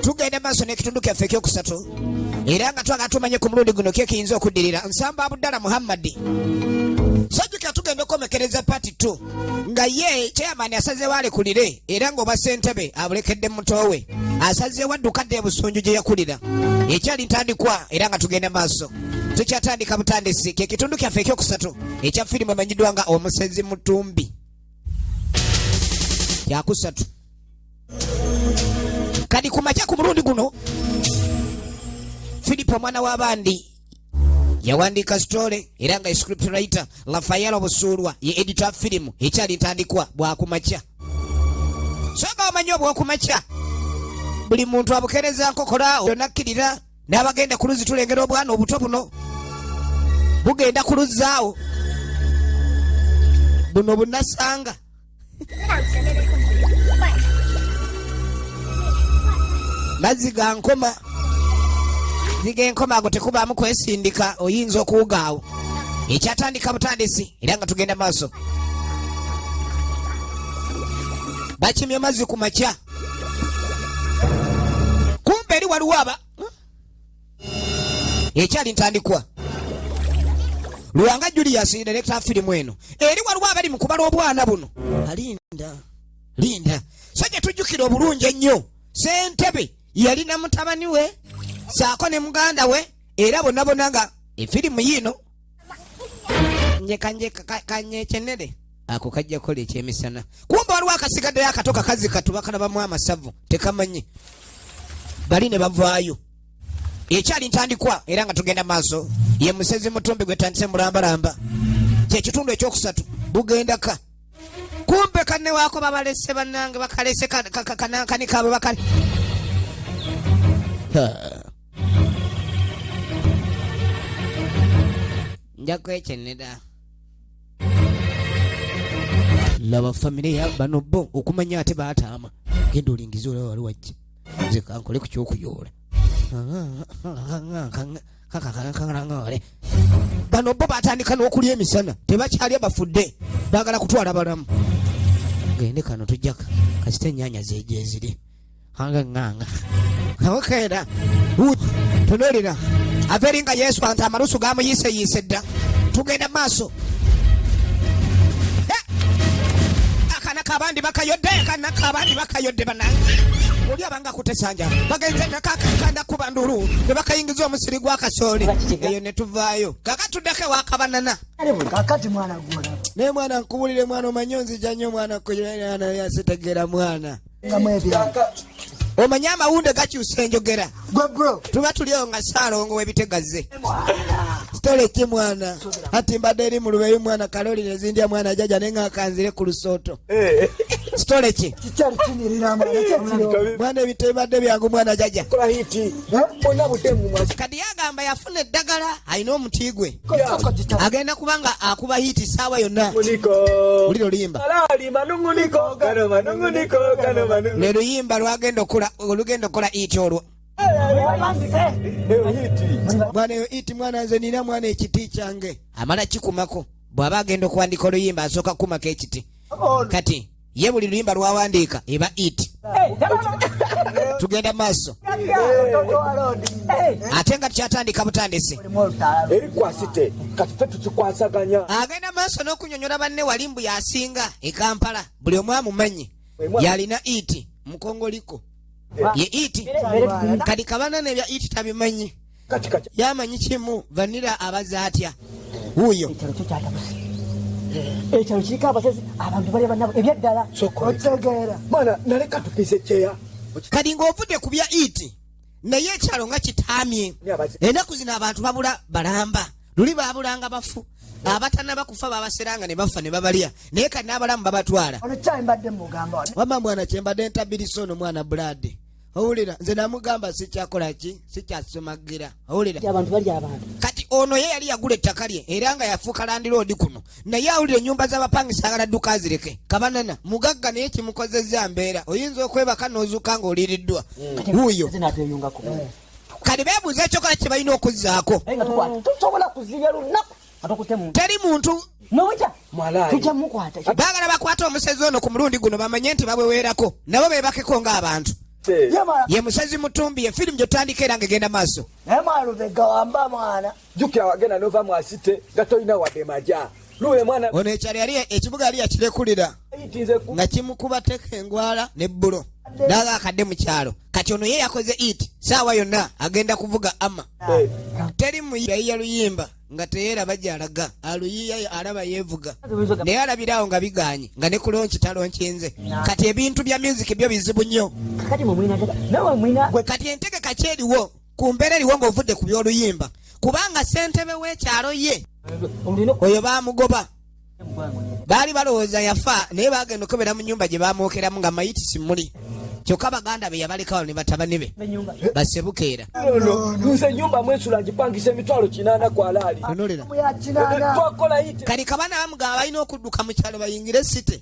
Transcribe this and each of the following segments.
tugenda maaso n'ekitundu kyaffe ekyokusatu era nga twaga tumanye ku mulundi guno kye kiyinza okuddirira Nsamba Abdallah Muhammad Sajjukira tugenda okukomekereza part 2 nga ye chairman asazeewo alekulire era ng'oba ssentebe abulekedde mutowe asazeewo addukadde ebusunju gye yakulira ekyali ntandikwa era nga tugenda maaso tukyatandika butandisi kye kitundu kyaffe ekyokusatu ekya firimu emanyiddwa nga Omusezi Mutumbi kyakusatu kadi kumakya ku mulundi guno Filipo mwana w'abandi yawandiika story era nga script writer Rafael Obusulwa ye editor firimu ekyali ntandikwa bwakumakya soga omanyi obwakumakya buli muntu abukereza nkokola onakkirira n'abagenda ku luzi tulengera obwana obuto buno bugenda ku luzaawo buno bunasanga mazzi ga nkoma ziga enkoma ago tekubaamu kwesindika oyinza okuwugaawo ekyatandika butandisi era nga tugenda maaso bakimye mazzi ku makya kumbe eri waliwo aba ekyali ntandikwa Luwanga Julius director firimu eno eri waliwo abali mu kubala obwana buno linda so gye tujjukira obulungi ennyo ssentebe yalina mutabani we saako ne muganda we era bonna nga efirimu yino kanyekyenere ako kajja kola ekyemisana kumba waliwo akasigaddeyo akato kakazi katuba kalabamu amasavu tekamanyi bali ne bavaayo ekyali ntandikwa era nga tugenda maaso ye Musezi Mutumbi gwe tandise mulambalamba kyekitundu ekyokusatu bugendaka kumbe kanne waako babalese bannange bakalese kanankani kaabwe bakale nja kwekyenera laba famire ya bano bo okumanya ate baataama genda olingiza olaba wali wajja nze kankole ku kyokuyoola bano bo batandika n'okulya emisana tebakyalya bafudde baagala kutwala balamu gende kano tujjaka kasita ennyanya zeegyeziri nganga awokeera tunulira aveeri nga Yesu anta amalusu gamuyiiseyiise dda tugenda maaso akanaka abandi bakayodde banange oli abanga kutesanja bagenze nakakanda kuba ndulu ne bakayingiza omusiri gwa kasooli eyo ne tuvaayo kakatuddeko wakabanana kakati mwana gwola ne mwana nkubulire mwana omanyonzi janyo mwana kuyana yasitegeera mwana omanya amawunde gakyusa enjogera tuba tulio nga Saalongo webitegaze stole ki mwana ati mbadde eri mu lubeyi mwana kaloli nezindya mwana jaja nenga akanzire ku lusooto stole ki mwana ebitebadde byangu mwana jaja kadi yagamba yafuna eddagala alina omuti gwe agenda kubanga akuba hiti saawa yonna uliro luyimba luyimba olugenda okola iti olwo mwana eyo iti mwana nze nina mwana ekiti kyange amala kikumako bw'aba agenda okuwandika oluyimba asooka kukumako ekiti kati ye buli luyimba lwawandiika eba iti tugenda maaso ate nga tukyatandika butandisi agenda maaso n'okunyonyola banne walimbu yasinga e Kampala buli omu amumanyi yalina iti mukongoliko ye iti kadi kabanana ebya iti tabimanyi yamanyi kimu vanira abaza atya wuyo ekyalo kiriko abasezi abantu bali banabo ebyaddala otegeera mwana naleka tupise kyeya kadi ng'ovudde ku bya iti naye ekyalo nga kitaamye ennaku zino abantu babula balamba luli babulanga bafu abatana kufa babaseranga ne bafa ne babalya naye kadi n'abalamu babatwala olukyambadde mugamba wama mwana kyembadde ntabirisa ono mwana Brad owulira nze namugamba sikyakola ki sikyasomagira owulira abantu bali abantu kati ono ye yali yagula ettaka lye era nga yafuuka landiroodi kuno naye awulira ennyumba z'abapangisa agala dduka azireke kabanana mugagga naye kimukozezza mbeera oyinza okwebaka n'ozuuka ng'oliriddwa wuuyo kati beebuuza ekyokola kye balina okuzzaako tusobola kuzibya lunaku atokutemu teri muntu noja Malai. tujja mukwata bagala bakwata omusezi ono ku mulundi guno bamanye nti baweweerako nabo bebakeko ng'abantu yamala ye musezi mutumbi ye firimu gyotandika era ng'egenda maaso yamala lubega wamba mwana jukira wagenda nova mwasite nga tolina wadde maja luwe mwana ono ekyalo yali ekibuga yali yakirekulira yitinze ku nga kimukuba teka engwala nebbulo naga akadde mu kyalo kati ono ye yakoze it saawa yonna agenda kuvuga ama teri muyiya luyimba nga teyeeraba gy'alaga aluyiya alaba yeevuga naye alabirawo nga biganye nga ne kulonki talonkinze kati ebintu bya music byo bizibu nnyo kati mumwina nawe mwina kati entegeka kyeriwo ku mbeera eriwo ng'ovudde ku by'oluyimba kubanga ssentebe w'ekyalo ye oyo baamugoba baali balowooza yafa naye bagenda okebera mu nnyumba gye bamwokeramu nga mayiti simuli kyokka baganda be yabalekawo ne batabani be basebukeera nze nyumba mwesula ngipangisa emitwalo 800 kwa laali onolera twakola ite kali kabana bamugamba balina okudduka mu kyalo bayingire site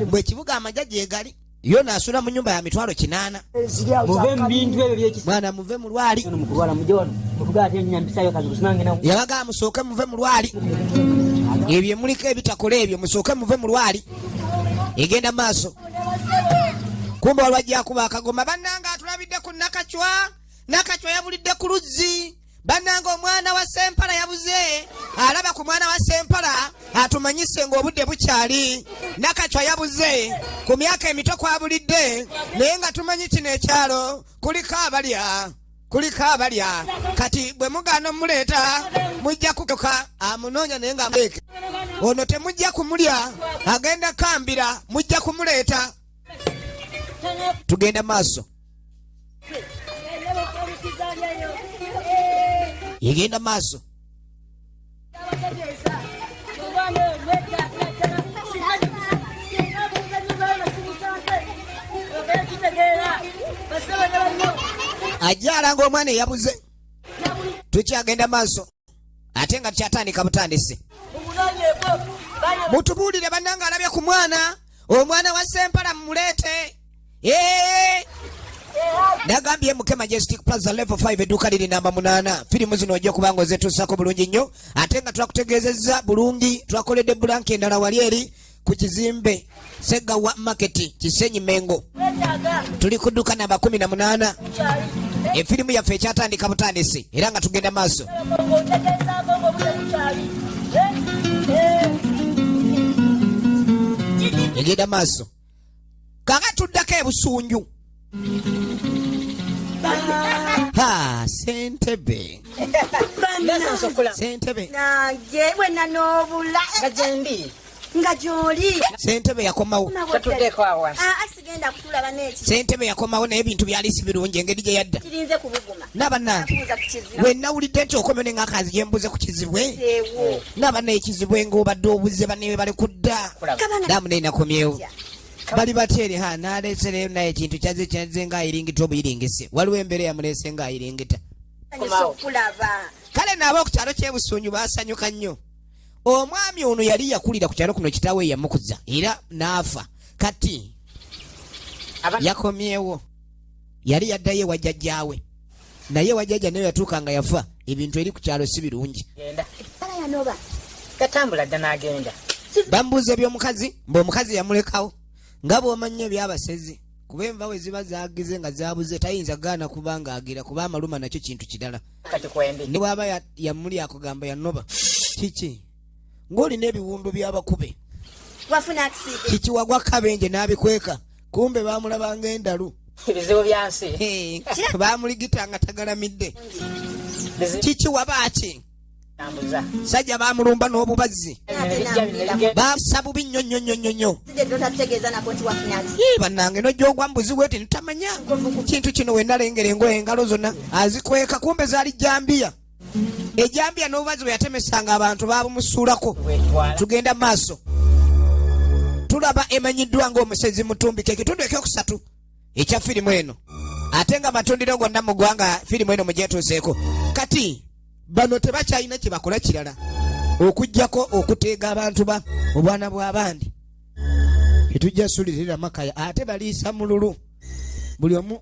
bwe kibuga amagya gyegali yo naasula mu nyumba ya mitwalo 800 muve mu bintu ebyo byekisa mwana muve mu lwali mukulwala mujje wano muvuga ati enyambisayo kazi kusinange nawe yabaga musooke muve mu lwali ebyo muliko ebitakola ebyo musooke muve mu lwali egenda maaso kumba walwajja kuba akagoma bannanga atulabidde ku nakacwa yabulidde ku luzzi bannanga omwana wa Sempala yabuze alaba ku mwana wa Sempala atumanyise ng'obudde bukyali nakacwa yabuze ku myaka emito kwabulidde naye nga tumanyi kino ekyalo kuliko abalya kati bwe mugaana omuleeta mujja kukoka amunoonya naye nga muleke ono temujja kumulya agenda kambira mujja kumuleeta tugenda maaso yegenda maaso ajala ng'omwana eyabuze tukyagenda maaso ate nga tukyatandika butandisi mutubuulire bannanga alabye ku mwana omwana wa Sempala mumuleete nagambye MK Majestic Plaza level 5 edduuka liri namba 8 firimu zino ojja kubanga ozetuusako bulungi nnyo ate nga twakutegeezezza bulungi twakoledde bulanka endala wali eri ku kizimbe Segawa Market Kisenyi Mengo tuli ku dduuka namba 18 efirimu yaffe ekyatandika butandisi era nga tugenda maaso egenda maaso kanga tuddako ebusunju Sentebe Sentebe nange bwena n'obula nga gy'oli Sentebe yakomawo asigenda kutulaba n'eki Sentebe yakomawo naye ebintu byali si birungi engeri gye yadda kirinze kubuguma n'abannange bwe nawulidde nti okomyo ne ng'akazi gye mbuze ku kizibwe n'abannaye ekizibwe ng'obadde obuze banne bali kudda damu naye nakomyewo bali bateeri n'aleesereyo naye ekintu kyaze ng'ayiringita obuyiringise waliwo embeera yamuleese ng'ayiringita kale naaba ku kyalo ky'ebusunju baasanyuka nnyo omwami ono yali yakulira ku kyalo kuno kitaawe yamukuza era n'afa kati yakomyewo yali yaddayo ewa jjajjaawe naye ewa jjajja naye yatuuka nga yafa ebintu eri ku kyalo si birungi yatambula dda n'agenda bambuuza eby'omukazi ng'omukazi yamulekawo nga bw'omanya ebyabasezi kuba enva we ziba zaagize nga zaabuze tayinza gaana kubanga agira kuba amaluma nakyo kintu kirala ne bw'aba yamuli akugamba yanoba kiki ng'olina ebiwundu by'abakube kiki wagwa kabenje n'abikweka kumbe baamulabanga endalu ebizibu byansi baamuligita nga tagalamidde kiki wabaaki sajja baamulumba n'obubazzi baasa bubi nnyo bannange nojjogwa mbuzi bweti nitamanya kintu kino wenalengera engoye engalo zonna azikweka kumbe zaali jambiya ejambiya n'obubazzi bwe yatemesanga abantu baabumusuulako tugenda maaso tulaba emanyiddwa ng'omusezi mutumbika ekitundu ekyokusatu ekya firimu eno ate nga matundiro gonna mu ggwanga firimu eno mugyetuuseeko kati bano tebakyalina kye bakola kirala okuggyako okuteega abantu obwana bw'abandi tetujja sulirira makaya ate baliisa mululu buli omu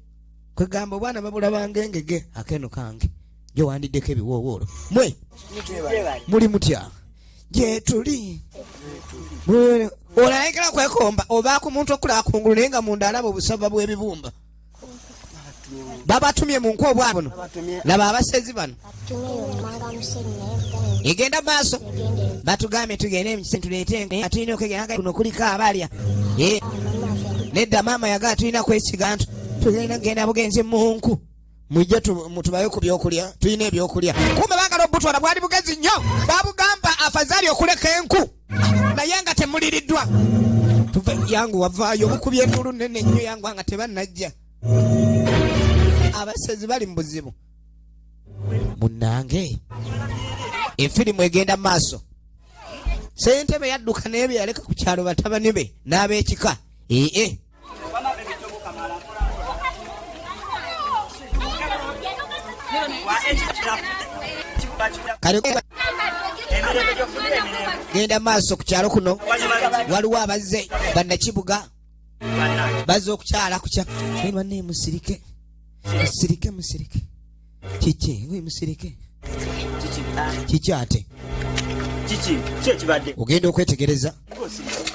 kwegamba obwana babulabanga engege akeno kange gye wandiddeko ebiwoowoolo mwe muli mutya Jetuli. Olayingira kwekomba oba ku muntu okulaba kungulu naye nga munda alaba obusaba bw'ebibumba. Babatumye mu nku obwa buno. Laba abasezi bano. Egenda maaso. Batugambe tugende ekisentu tuleete atulina okugenda kuno kuliko abalya. Nedda maama yagala tulina kwesiga ntu. Tugenda genda bugenzi mu nku. Mujje mutubayo ku byokulya. Tulina ebyokulya. Kumbe bagala obutwala bwali bugezi nnyo. Babugamba afadhali okuleka enku. Naye nga temuliriddwa. Tuve yangu wavaayo mukubye endulu nnene nnyo yangu nga tebannajja. Abasezi bali mu buzibu. Munnange efirimu egenda maaso. Ssentebe yadduka n'ebyo yaleka ku kyalo batabani be n'ab'ekika. Genda maaso ku kyalo kuno waliwo abazze bannakibuga bazze okukyala kukya banne musirike musirike kiki we musirike kiki ate kiki kibadde ogenda okwetegereza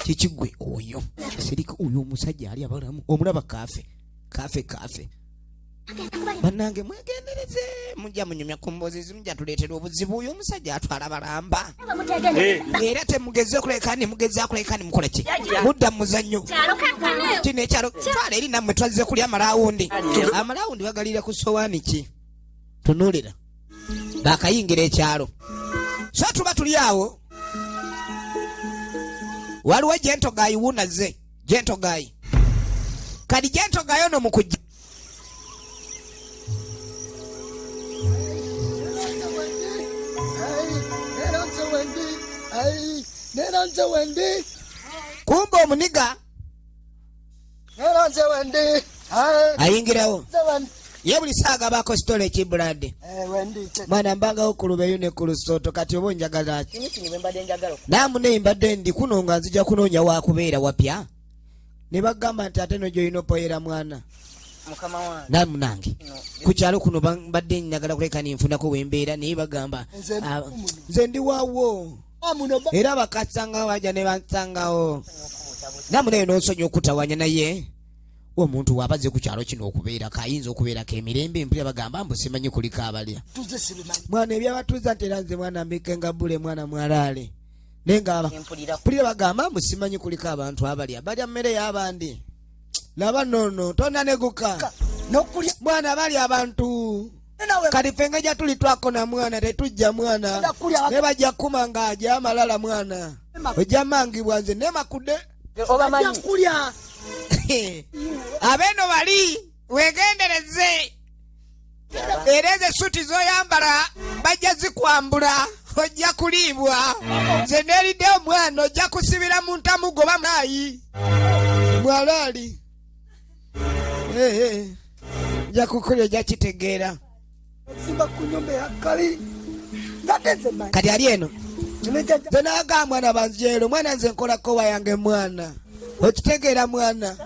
kiki gwe oyo musirike oyo omusajja ali abalamu omulaba kafe bannange mwegendereze mujja munyumya ku mbozi mujja tuleetera obuzibu oyo omusajja atwala balamba era temugeze okuleka ni mukola ki mudda muzannyo kino ekyalo twala eri nammwe twazze kulya amalawundi bagalira ku sowaani ki tunuulira bakayingira ekyalo so tuba tuli awo waliwo jentogayi wunaze jentogayi kadi jentogayi ono mukujja kumbe omuniga ayingirawo ye buli saaga baako sitole ekibulade mwana mbangawo ku lubeyo ne ku lusooto kati oba onjagala naamu neyimbadde ndi kuno nga nzija kunoonya wakubeera wapya ne bagamba nti ate no gyolina opoyera mwana naamu nange ku kyalo kuno mbadde njagala kuleka ninfunako wembeera naye bagamba nze ndi waawo era bakatsangawo bajja ne bansangawo naamu naye nonsonyi okutawanya naye omuntu wabaze ku kyalo kino okubeera kayinza okubeerako emirembe mpulira bagamba mbu simanyi kuliko abalya mwana ebyabatuuza nti era nze mwana mbikenga bule mwana mwalaale naye nga mpulira bagamba mbu simanyi kuliko abantu abalya balya mmere y'abandi laba nono tonna neguka mwana balya abantu kati fenga ja tuli twako na mwana tetujja mwana ne bajja kumanga aja amalala mwana ojja mangibwa nze ne makude obamanyi kulya abeno bali wegendereze ereze suti zoyambala bajja zikwambula ojja kuliibwa nze neridde omwana ojja kusibira mu ntamu goba nayi mwalaali nja kukulya ojja kitegeera kati ali eno nze naga mwana banjeero mwana nze nkolako wayange mwana okitegeera mwana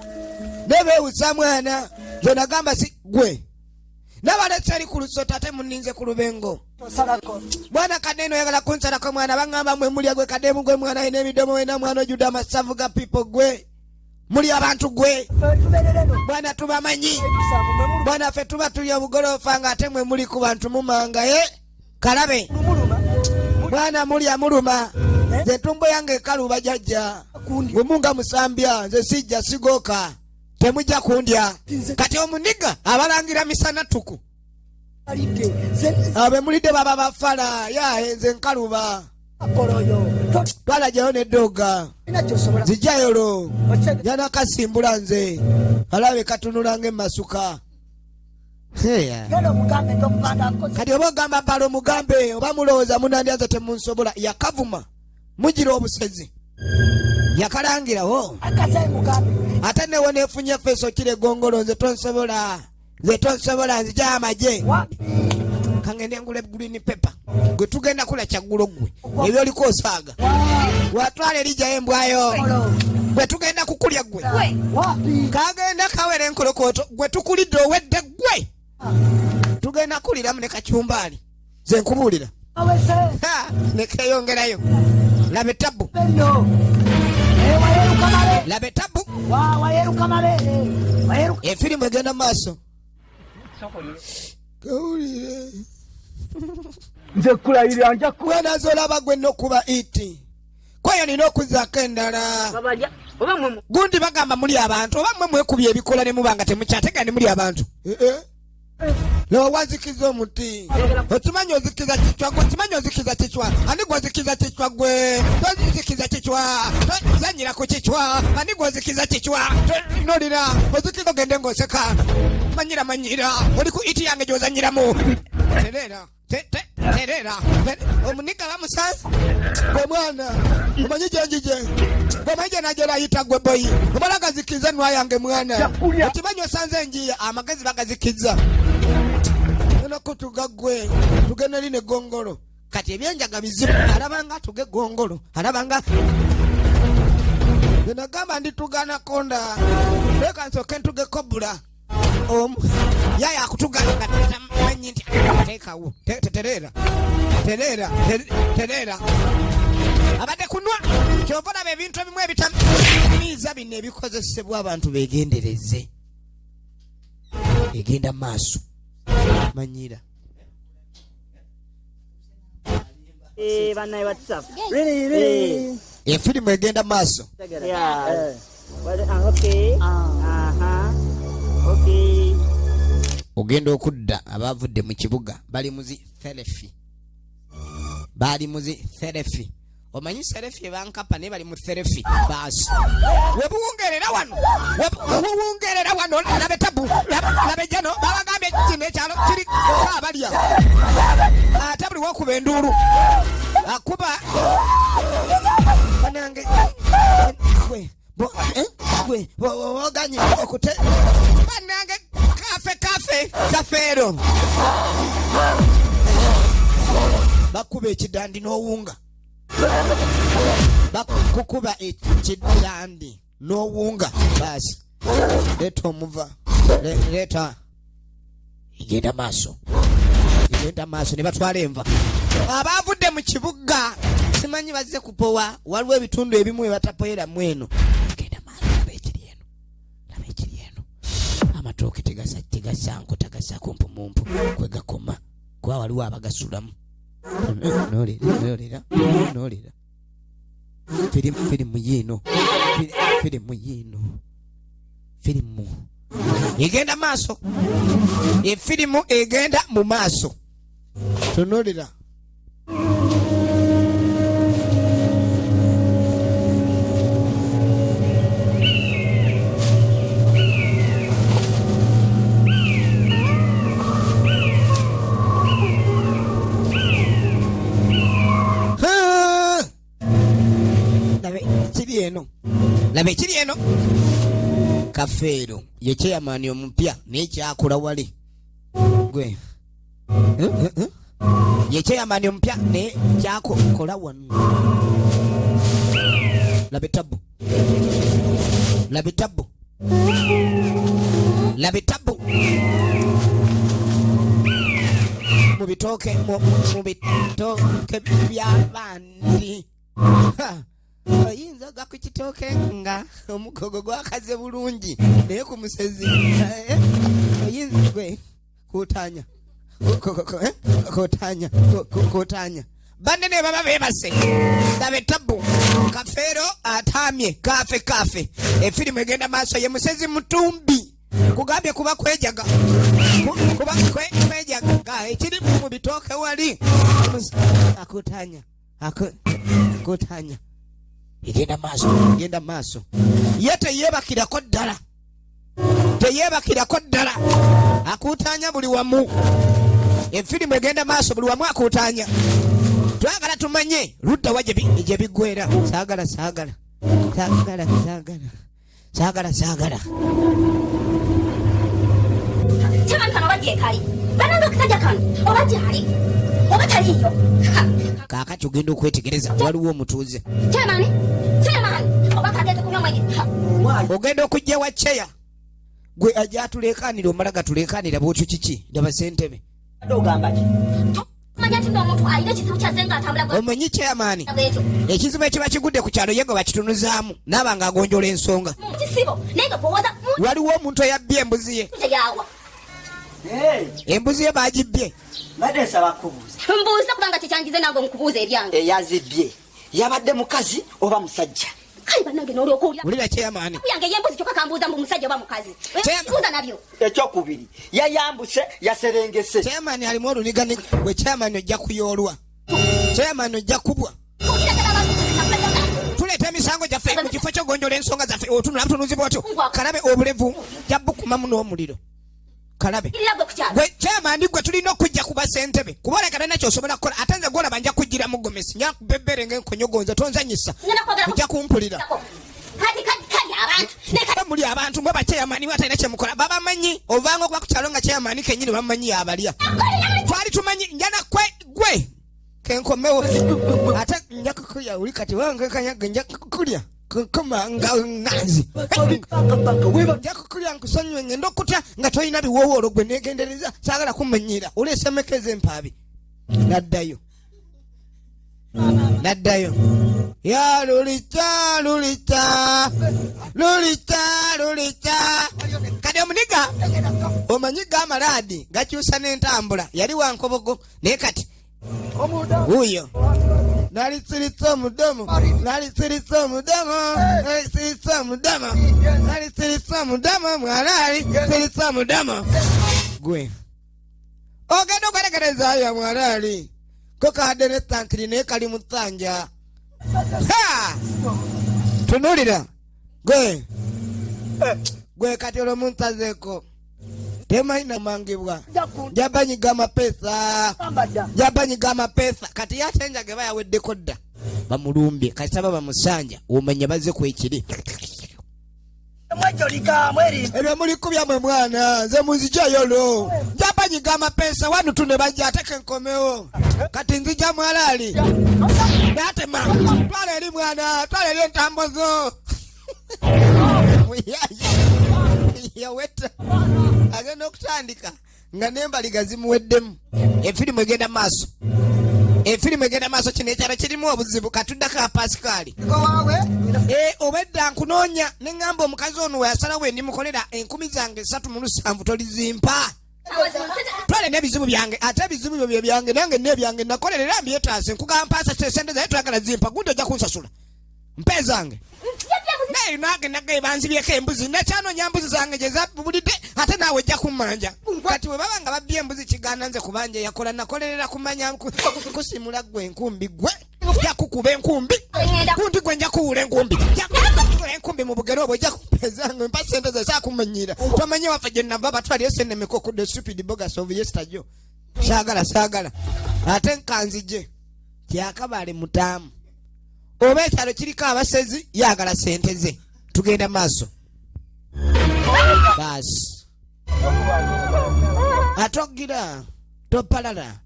nebeewusa mwana nze nagamba si gwe nabaletse eri ku lusota ate muninze ku lubengo mwana kadeno oyagala kunsalako mwana baŋŋamba mwe mulya gwe kademu gwe mwana ayina emidomo wena mwana ojuda amasavu ga pipo gwe muli abantu gwe mwana tubamanyi mwana ffe tuba tuli obugolofa nga ate mwe muli ku bantu mumanga kalabe mwana mulya muluma nze ntumbo yange ekaluba jajja gumunga musambya nze sijja sigoka temujja kundya kati omuniga abalangira misana tuku abe mulidde baba bafala nze nkaluba twalajayo neddoga zijjayolo jana kasimbula nze alabe katunulanga emasuka kati oba ogamba bbala omugambe oba mulowooza munandyaza temunsobola yakavuma mugira obusezi yakalangirawo ate newe nefunye feeso kire gongolo nze tonsobola nzija amagye kangende ngule green paper gwe tugenda kula kyaggulo gwe ebyo oliko osaaga watwala erijayo embwayo gwe tugenda kukulya gwe kagenda kawere enkolokoto gwe tukulidde owedde gwe tugenda kuliramu ne kacyumbaali nze nkubuulira awese nekeyongerayo labe tabu benno wayeruka male labe tabu wayeruka male wayeruka efirimu egenda maaso kawulire nze kulayirira nja kwenazolaba gwe nokuba iti kwayo nina okuzaako endala gundi bagamba muli abantu oba mmwe mwekubya ebikola ne mubanga temukyategani muli abantu lewa wazikiza omuti okimanyi ozikiza kichwa gwe okimanyi ozikiza kichwa ani gwe ozikiza kichwa gwe tozikiza kichwa zanyira ku kichwa ani gwe ozikiza kichwa nolina ozikiza ogende ng'oseka manyira oli ku iti yange gy'ozanyiramu terera omuniga bamusanze gwe mwana omanyi gyenjije gwemanyi nagyera ayita gwe boyi omala gazikiza nwa yange mwana okimanyi osanze enjiya amagezi bagazikiza onakutuga gwe tugenda line gongolo kati ebyenjaga bizibu alabanga tuge gongolo alabanga nagamba nditugana konda leka nsoke ntuge kobula yaya akutugana tamanyi nti tekawo terera abadde kunwa kyova laba ebintu ebimu ebitamiiza bino ebikozesebwa abantu begendereze egenda maaso manyira banaye WhatsApp efirimu egenda maaso ogenda okudda abavudde mu kibuga bali muzi therapy omanyi serefi ebankapa naye bali mu therapy baasi webuwungerera wano labe tabu labe jano babagambye kino ekyalo kiri abalya ate buli wokuba enduulu akuba banange gwe oganye okute banange kafeero bakuba ekidandi n'owunga bakukuba ekidandi n'owunga baasi leeta omuva leeta igenda maaso ne batwala enva abavudde mu kibuga simanyi bazze kupowa waliwo ebitundu ebimu ebatapoyera mweno genda maaso laba ekiri eno amatooke tegasanko tagasa kumpumumpu kwegakoma kuba waliwo abagasulamu nolira firimu yino firimu egenda maaso efirimu egenda mu maaso tonolira laba ekiri eno kafeero ye chairman omupya n'ekyakola wali gwe ye chairman omupya n'ekyakola wano laba etabu mu bitooke by'abandi oyinza ku kitooke nga omugogo gwakaze bulungi naye ku musezi oyinza gwe kutanya bande ne baba bebase laba etabu kafeero atamye kafe efirimu egenda maaso ye musezi mutumbi kugambye kuba kwejaga ekiri mu bitooke wali akutanya egenda maaso ye teyebakirako ddala akutanya buli wamu efirimu egenda maaso buli wamu akutanya twagala tumanye ludda wa gye biggwera saagala kaakati ogenda okwetegereza waliwo omutuuze ogenda okujja wa cheya gwe ajja atulekanira omala gatulekanira bwotyo kiki ndaba sentebe omanyi chairman ekizibu ekiba kigudde ku kyalo yego bakitunuzaamu naaba nga agonjola ensonga waliwo omuntu eyabbye embuzi ye embuzi ye bagibbye badde nsaba kubuuza mbuuza kubanga tekyangize nange omukubuuza ebyange eyazibbye yabadde mukazi oba musajja kale bannange n'olyokuwulira wulira chairman yange yembuzi kyokka kambuuza mbu musajja oba mukazi buuza nabyo ekyokubiri yayambuse yaserengese chairman alimu olunigani gwe chairman ojja kuyoolwa chairman ojja kubwa tuleeta emisango gyaffe mu kifo kyogonjola ensonga zaffe otunula butunuuzibwa otyo kalabe obulevu jabbukumamu n'omuliro kalabe gwe chairman gwe tulina okujja kuba ssentebe kuba olekana nakyo osobola kukola ate nze gwolaba nja kujjira mu gomesi nja kubebbere ng'enkonyogonza tonzanyisa ojja kumpulira muli abantu mwe bachairman batalina kyemukola babamanyi ovanga okuba ku kyalo nga chairman kennyini bamumanyi abalya twali tumanyi njana gwe kenkomewo ate nja kukulya uli kati wangekanyaga nja kukulya kumanga nanzi nja kukulya nkusonyiwe ngenda okutya nga tolina biwowoolo gwe negendereza saagala kumanyira oleesemekeza empaabi naddayo ya lulita kati omuniga omanyi gamaladi gakyusa n'entambula yali wankobogo naye kati uyo nalisiritsa omudomo mwalaali siritsa omudomo gwe ogenda okweregerezaayo mwalaali ko kadde ne tantiri naye kali mu ttanja tunulira gwe kati olwo muntazeeko temayina mangibwa jabanyiga amapesa kati yatenja ge bayaweddeko dda bamulumbye kati saba bamusanja omanya bazze kwekiri ebyo mulikubyammwe mwana nze munzijayolo jabanyiga amapesa wanu tune bajja ateke nkomewo kati nzija mwalaali natema twala eri mwana twala eri entambozo yaweta agenda okutandika nga nembaliga zimuweddemu efirimu egenda maaso kino ekyalo kirimu obuzibu katuddako apasikaali obedda nkunoonya neŋŋamba omukazi ono weyasalawo endimukolera 3,700 tolizimpa twale n'ebizibu byange ate ebizibu byo bye byange nange n'ebyange nakolerera mbyetaase nkugamba mpaasa sente zaye twagala zimpa gundi ojja kunsasula mpe zange naye nange nagaye banzibyeko embuzi nakyanoonya mbuzi zange gye zabulidde ate naawe ojja kummanja kati bwe baba nga babbye embuzi kigaana nze kubanja yakola nakolerera kumanya kusimula gwe enkumbi gwe jakukuba enkumbi kundi gwe nja kuwula enkumbi enkumbi mu bugero obwo ojja kumpezange mpa sente ze saakumanyira tomanye waffe gye nava batwaliyo sennemeka okudde stupid bogas of yesterday saagala ate nkanzije kyakabaale mutaamu oba ekyalo kiriko abasezi yagala sente ze tugenda maaso baasi atogira topalala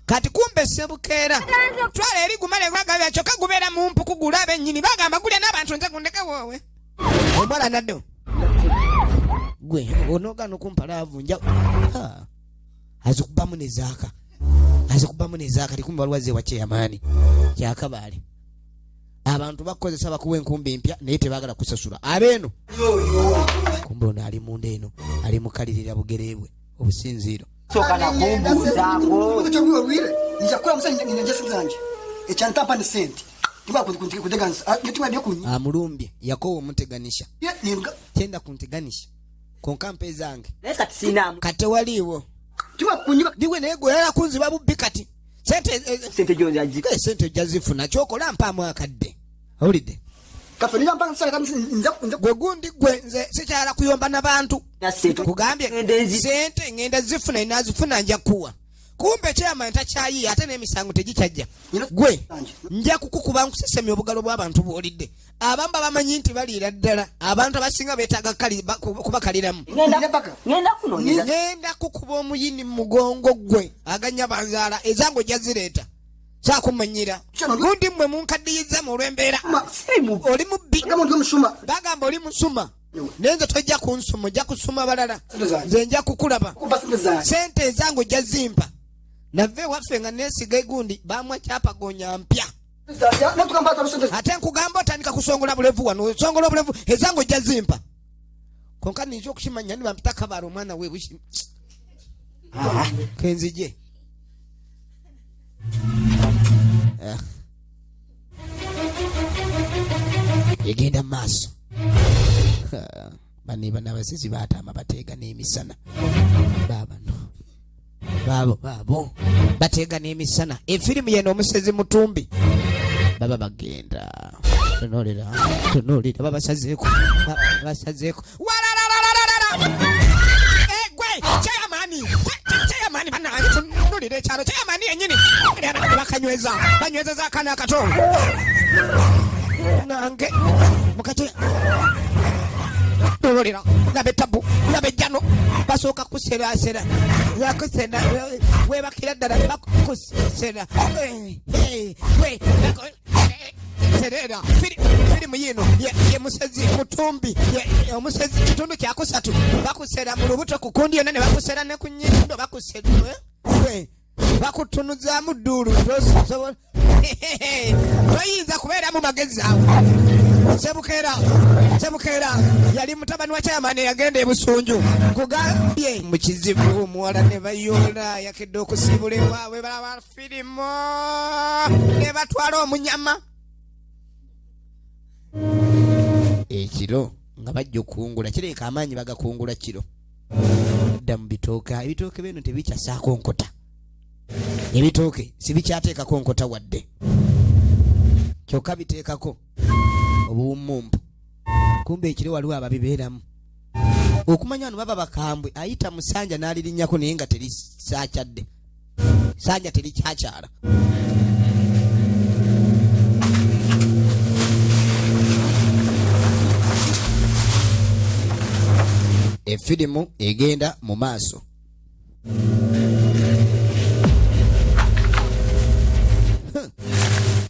kati kumbe sebukeera twala eri gumale gwagabya kyokka gubeera mu mpuku gulaba ennyini bagamba gulya n'abantu nze gundeka woowe omwala naddo gwe onoogana okumpala avunja azikubamu nezaaka tikumbe waliwaze wace yamaani kyakabaale abantu bakozesa bakuwa enkumbi mpya naye tebagala kusasula abeeno kumbe ono ali munda eno ali mukalirira bugere bwe obusinziiro soka nakumbuuzaako amulumbye yakowa omuteganisha kyenda kunteganisha konka mpe zange kati waliiwo diwe naye gwe yala kunziba bubbi kati sente ojazifuna kyokola mpaamu akadde owulidde gwe gundi gwe nze sikyala kuyomba n'abantu kugambye sente ngenda zifuna inazifuna nja kuwa kumbe chairman takyayiye ate n'emisango tegikyajja gwe nja kukukuba nkusesemya obugalo bw'abantu bw'olidde abamu bamanyi nti baliira ddala abantu abasinga beetaaga kubakaliramu ngenda kukuba omuyini mu mugongo gwe aganya banzaala ezange ojja zireeta kyakumanyira gundi mmwe munkaddiyiza mu olw'embeera oli mubbi bagamba oli musuma naye nze tojja kunsuma ojja kusuma balala nze nja kukulaba sente ezange ojja zimpa nave waffe nga nesiga gundi bamwa chapa gonya mpya ate nkugamba otandika kusongola bulevu wano songola bulevu ezango jazimpa konka nizo okushimanya ni bampita kabaro omwana we bushi kenzije yegenda maaso baniba n'abasizi baatama bateega n'emisana baabo bateega n'emisana efirimu yeno omusezi mutumbi baba bagenda tunulira babasazeeko egwe chayamani banaye tunulira ekyalo chayamani yenyini banyweza akana akatongo nange mukati tunulira nabetabu nabejjano basooka kuserasera webakira ddala bakusera serera firimu yino ye musezi mutumbi omusezi kitundu kyakusatu bakusera mu lubuto kukundi yonna ne bakusera ne ku nnyindo bakusera bakutunuzamu ddulu toyinza kubeera mu magezi awo sebukeera yali mutabani wa kyamani yagenda ebusunju kugambye mu kizibu omuwala ne bayoola yakedde okusiibula ewaabwe balaba firimu ne batwala omunyama ekiro nga bajja okungula kireka amaanyi bagakungula kiro dda mu ebitooke beno tebikyasaako nkota ebitooke sibikyateekako nkota wadde kyokka biteekako obuwummumpu kumbe ekiro waliwo ababibeeramu okumanya wano baba bakambwe ayita musanja n'alirinnyako naye nga terisakyadde sanja terikyakyala efirimu egenda mu maaso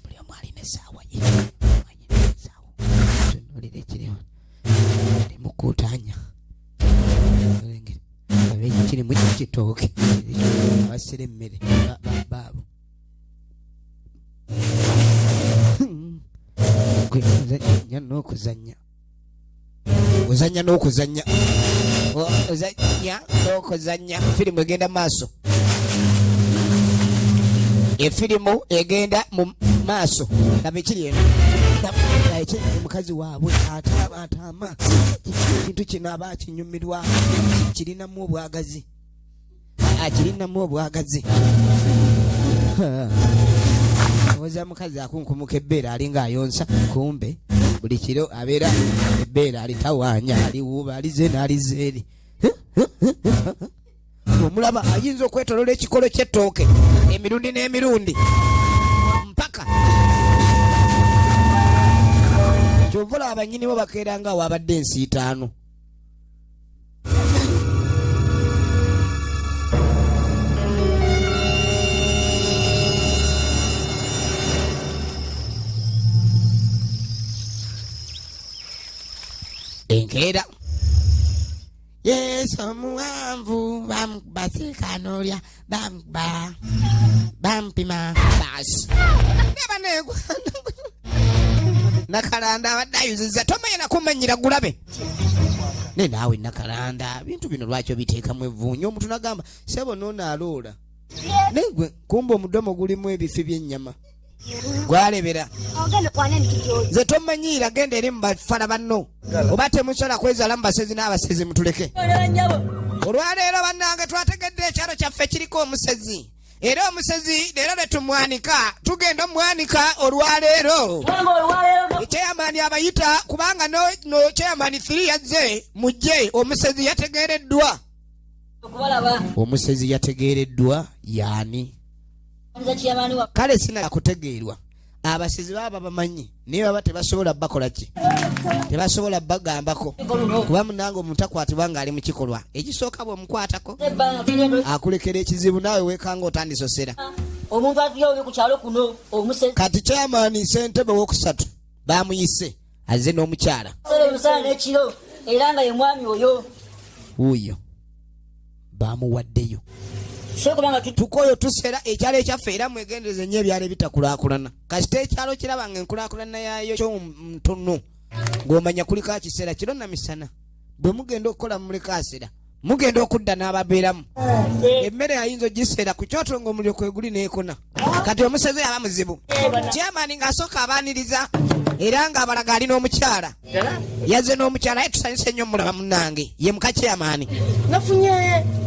buli omu alina essaawa ye tunulira ekiriwo limukuutanya kiri mu kitooke abasera emmere baabo ozanya n'okuzanya firimu egenda maaso efirimu egenda mu maaso nabekiri eno omukazi waabwe atama ekintu kino aba akinyumirwa kirinamu obwagazi oza mukazi akunkumuka ebbeera alinga ayonsa kumbe buli kiro abeera ebbeera alitawaanya aliwuuba alize n'alizeeri omulaba ayinza okwetolola ekikolo ky'ettooke emirundi n'emirundi mpaka kyovula abanyini bo bakeera nga wabadde ensi 5 enkeera yesu omuwanvu bamubasekanolya bampima basi nebanegwa nakalanda abadde ayuziza tomanya nakumanyira gulabe ne naawe nakalanda bintu bino lwaki obiteekamu evvuunyo omuntu nagamba sebo noonaaloola negwe kumba omudomo gulimu ebifi by'ennyama gwalebera ze tomanyiira genda eri mu bafala banno oba temusobola kwezaala mu basezi n'abasezi mutuleke olwaleero bannange twategedde ekyalo kyaffe kiriko omusezi era omusezi leero letumwanika tugenda omwanika olwaleero chairman abayita kubanga no chairman 3 yazze mujje omusezi yategeereddwa omusezi yategeereddwa yani kale sina kutegeerwa abasezi baba bamanyi naye baba tebasobola bakola ki tebasobola bagambako kuba munange omuntu akwatibwa nga ali mu kikolwa ekisooka bw'omukwatako akulekera ekizibu naawe weekanga otandisosera omuntu atuyowe ku kyalo kuno omusezi kati chairman ssentebe w'okusatu bamuyise azze n'omukyala omusala n'ekiro era nga ye mwami oyo wuuyo bamuwaddeyo tukoyo tusera ekyalo ekyaffe era mwegendereze nnyo ebyalo ebitakulaakulana kasita ekyalo kirabanga enkulaakulana yaayo ky'omutono ng'omanya kuliko akiseera kiro na misana bwe mugenda okukola mulekaasera mugenda okudda n'ababeeramu emmere ayinza ogiseera ku kyoto ng'omuliro kweguli n'ekona kati omusezi yaba muzibu kyamaani ng'asooka abaaniriza era ng'abalaga ali n'omukyala yazze n'omukyala aye tusanyuse nnyo mulaba munnange ye muka kyamaani nafunye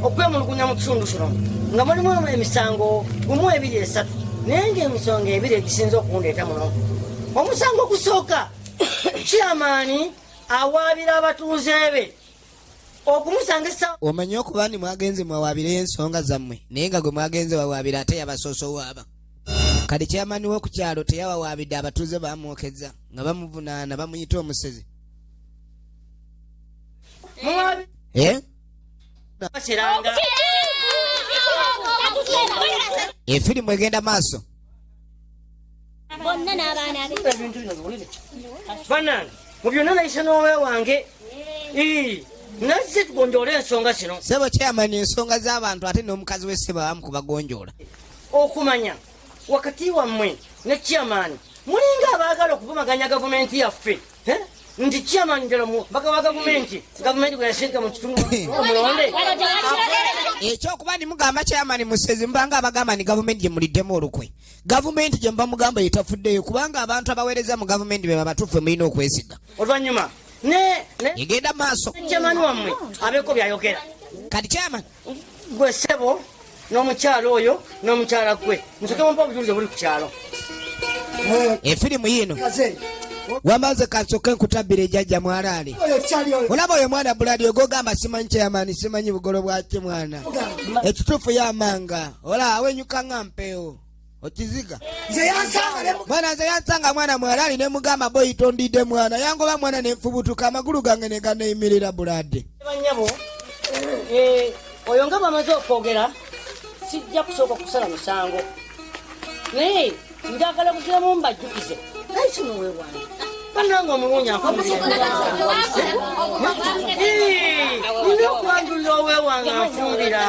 okwemulugunya mu kitundu kino nga mulimu emisango gumu 2-3 naye ng'emisonga 2 egisinza okundeeta muno omusango ogusooka kyamaani awaabira abatuuze be okumusangisa omanye okuba ndi mwagenze mwawaabire ensonga zammwe naye nga gwe mwagenze wawaabira ate yabasoosowaaba kati kyamaani w'okukyalo teyawawaabidde abatuuze bamwokeza nga bamuvunaana bamuyita omusezi efirimu egenda maaso banange mu byonna nayise n'owe wange nazze tugonjoola ensonga zino sebo kyamaani ensonga z'abantu ate n'omukazi w'essebo abamu kubagonjoola okumanya wakati wammwe ne kyamaani mulinga abaagala okuvumaganya gavumenti yaffe nti kyamaani ddala mubaka wa gavumenti bwe yasirika mu kitundu omulonde ekyokuba ndi mugamba kyamaani musezi mubanga abagamba ni gavumenti gye muliddemu olukwe gavumenti gye muba mugamba yetafuddeyo kubanga abantu abaweereza mu gavumenti be babatuufu mulina okwesiga oluvannyuma egenda maaso kyamaani wammwe abeeko byayogera kati kyamaani gwe ssebo n'omukyalo oyo n'omukyala gwe musoke mumpa obujulizi buli ku kyalo efirimu yiino wamaze kansoke nkutabbira ejjajja mwalaale olaba oyo mwana buladi ogogamba simanyi kyamaani simanyi bugolo bwaki mwana ekituufu yamanga ola awenyuka nga mpeewo okiziga mwana nze yansanga mwana mwalaali ne mugamba boyita ondidde mwana yangoba mwana nenfubutuka amagulu gange ne ganeyimirira bulade banyabo oyo nga bamaze okwogera sijja kusooka kusala musango naye njagala kugiramu mbajjukize naye kino weewange bannanga omulungi nina okwanjulira oweewange anfumbira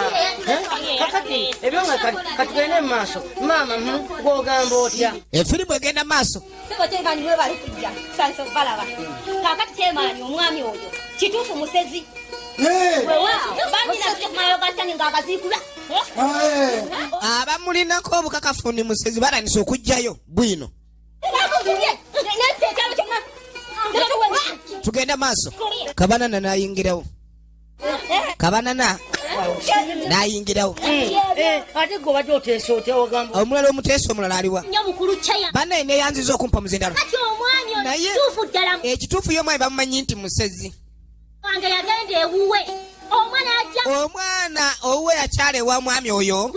kakati ebyo nga katugende mu maaso maama gwogamba otya efirimu egenda maaso kakati kyemaani omwami oyo kituufu musezi abamulinako obukakafu ndi musezi balanisa okugjayo bwino tugenda maaso kabanana nayingirawo nayingirawo ate gwe obadde oteesa otya ogamba omulala omuteesa omulala aliwa bannaye neyanziza okumpa muzindalo naye ekituufu y'omwami bamumanyi nti musezi omwana owuwe yakyala ewa mwami oyo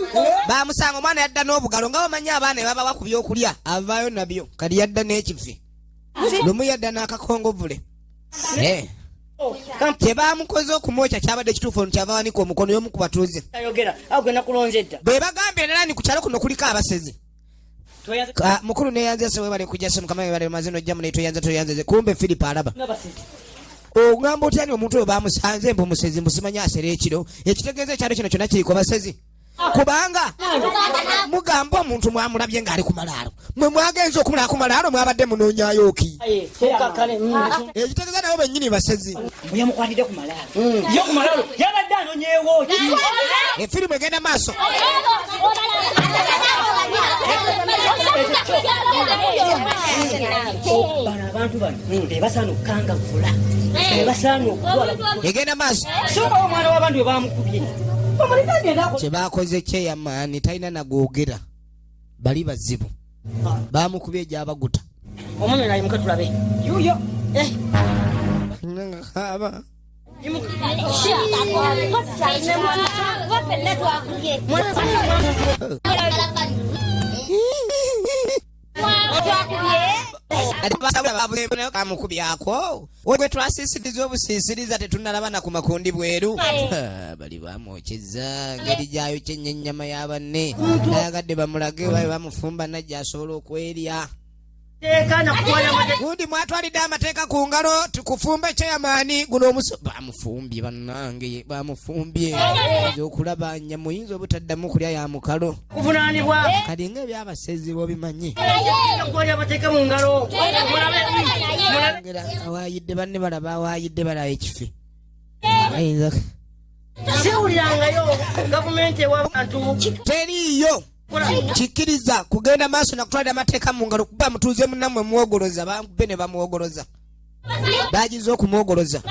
bamusanga omwana yadda n'obugalo nga bamanyi abaana ebabawa ku byokulya avaayo nabyo kali yadda n'ekifi lumu yadda n'akakongovule kyebamukoze okumwokya kyabadde kituufu ono kyava wanika omukono y'omu ku batuuze bwe bagambye nala ni ku kyalo kuno kuliko abasezi mukulu neyanze se webale kujja se mukama webale mazino ojjamu naye toyanze kumbe Philip alaba ogamba otya ni omuntu oyo bamusanze mbu musezi mbusimanyi asera ekiro ekitegeeza ekyalo kino kyonna kiriko basezi kubanga mugamba omuntu mwamulabye ng'ali ku malaalo mwe mwagenza okumulaba ku malaalo mwabadde munoonyayo ki ekitegeeza nabo bennyini basezi yamukwatidde ku malaalo yo ku malaalo yabadde anonyeewo ki efirimu egenda maaso bano abantu bano bebasaana okukangavula bebasaana okutwala egenda maaso soba omwana w'abantu bwe bamukubye kyebakoze kyeyamaani talina nagwogera bali bazibu bamukubye egyabaguta omwami naye muka tulabe yuyo aba bamukubyako we twasisiriza obusisiriza tetunalabana ku makundi bweru bali bamwokyeza ngeri gyayo kyenya ennyama y'abanne nayagadde bamulage babe bamufumba najja asobola okwerya gundi mwatwalidde amateeka ku ngalo tukufumbe chairman guno bamufumbye bannange bamufumbye okulabanya muyinza obutaddamu kulya ya mukalo kuvunaanibwa kali ng'ebyabasezi bobimanyi awayidde banne balaba awayidde balaba ekifi ayinza siwulirangayo gavumenti ewabantu teriiyo kikkiriza kugenda maaso nakutwalira amateeka mu ngalo kuba mutuuze munnammwe muwogoloza bamube ne bamuwogoloza bagiza okumwogoloza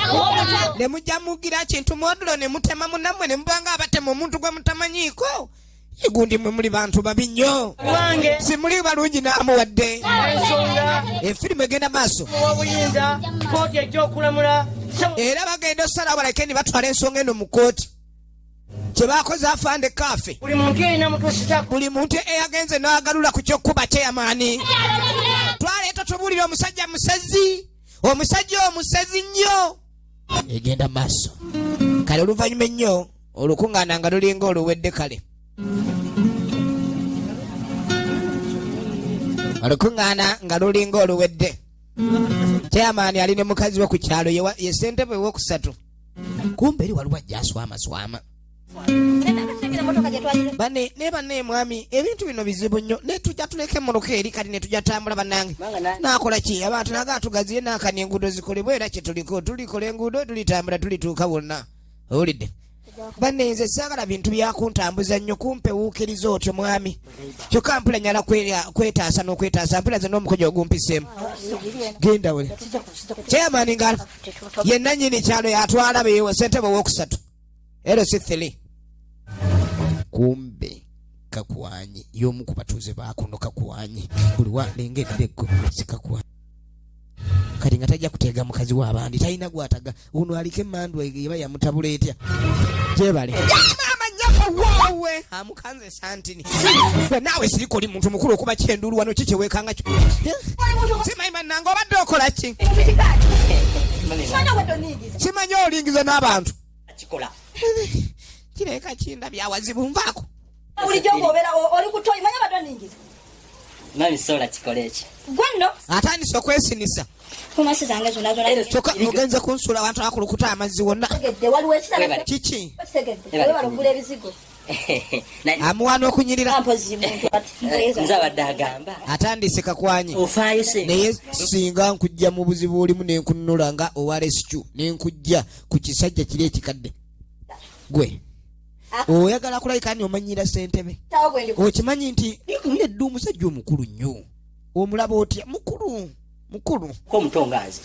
ne mujja mugira kintu modulo ne mutema munnammwe ne mubanga abatema omuntu gwe mutamanyiiko gundi mwe muli bantu babi nnyo simuli balungi naamuwadde efirimu egenda maaso era bagenda osalawo baleke ne batwala ensonga eno mu kooti kyebakoze afande kafe buli muntu eyagenze n'agalula ku kyokkuba kyeyamaani twaleeta tubuulira omusajja musezi omusajja omusezi nnyo egenda maaso kale oluvannyuma ennyo olukuŋŋaana nga lulinga oluwedde kale olukuŋŋaana nga lulinga oluwedde kyeyamaani ali ne mukazi we ku kyalo ye ssentebe ewokusatu kumbe eri waliwo ajja aswamaswama bane ne banne mwami ebintu bino bizibu nnyo ne tujja tuleke emmoloka eri kati ne tujja tambula bannange naakola ki abantu naga tugaziye naakani enguudo zikolebwa era kye tulikola enguudo tulitambula tulituuka wonna owulidde banne nze saagala bintu byakuntambuza nnyo kumpewuukiriza otyo mwami kyokka mpula nyala kwetaasa n'okwetaasa mpula ze n'omukojo ogumpiseemu genda wele kyeyamaani nga yenna nnyini kyalo yatwala beewe ssentebe ow'okusatu LC3 kumbe kakwanyi y'omu ku batuuze baakuno kakwanyi buli walengeddeeko sikakwani kati nga tajja kuteega mukazi w'abandi talina gwataga uno aliko emmandu eba yamutabula etya gyebale amanyako waawe amukanze santini naawe siriko oli muntu mukulu okuba kyendulu wano ki kyewekanga kyo simanyi bannange obadde okola ki simanyi olingiza n'abantu kireka kinda byawazibu nvaako bulijjo ng'obeera oli kutoyi manya badoningiza mami sola kikola eki gwenno atandise okwesinisa kumasi zange zonna kyokka mugenze kunsula abantu akulukuta amazzi wonna waliwo ekirala kiki balugula ebizigo amuwaana okunyirira nze abadde agamba atandise kakwanyi ofaayo se naye singa nkujja mu buzibu olimu nenkununula nga owa rescue nenkujja ku kisajja kiri ekikadde gwe oyagala kulabika ni omanyira ssentebe okimanyi nti nedda omusajja omukulu nnyo omulaba otya mukulu komutongazi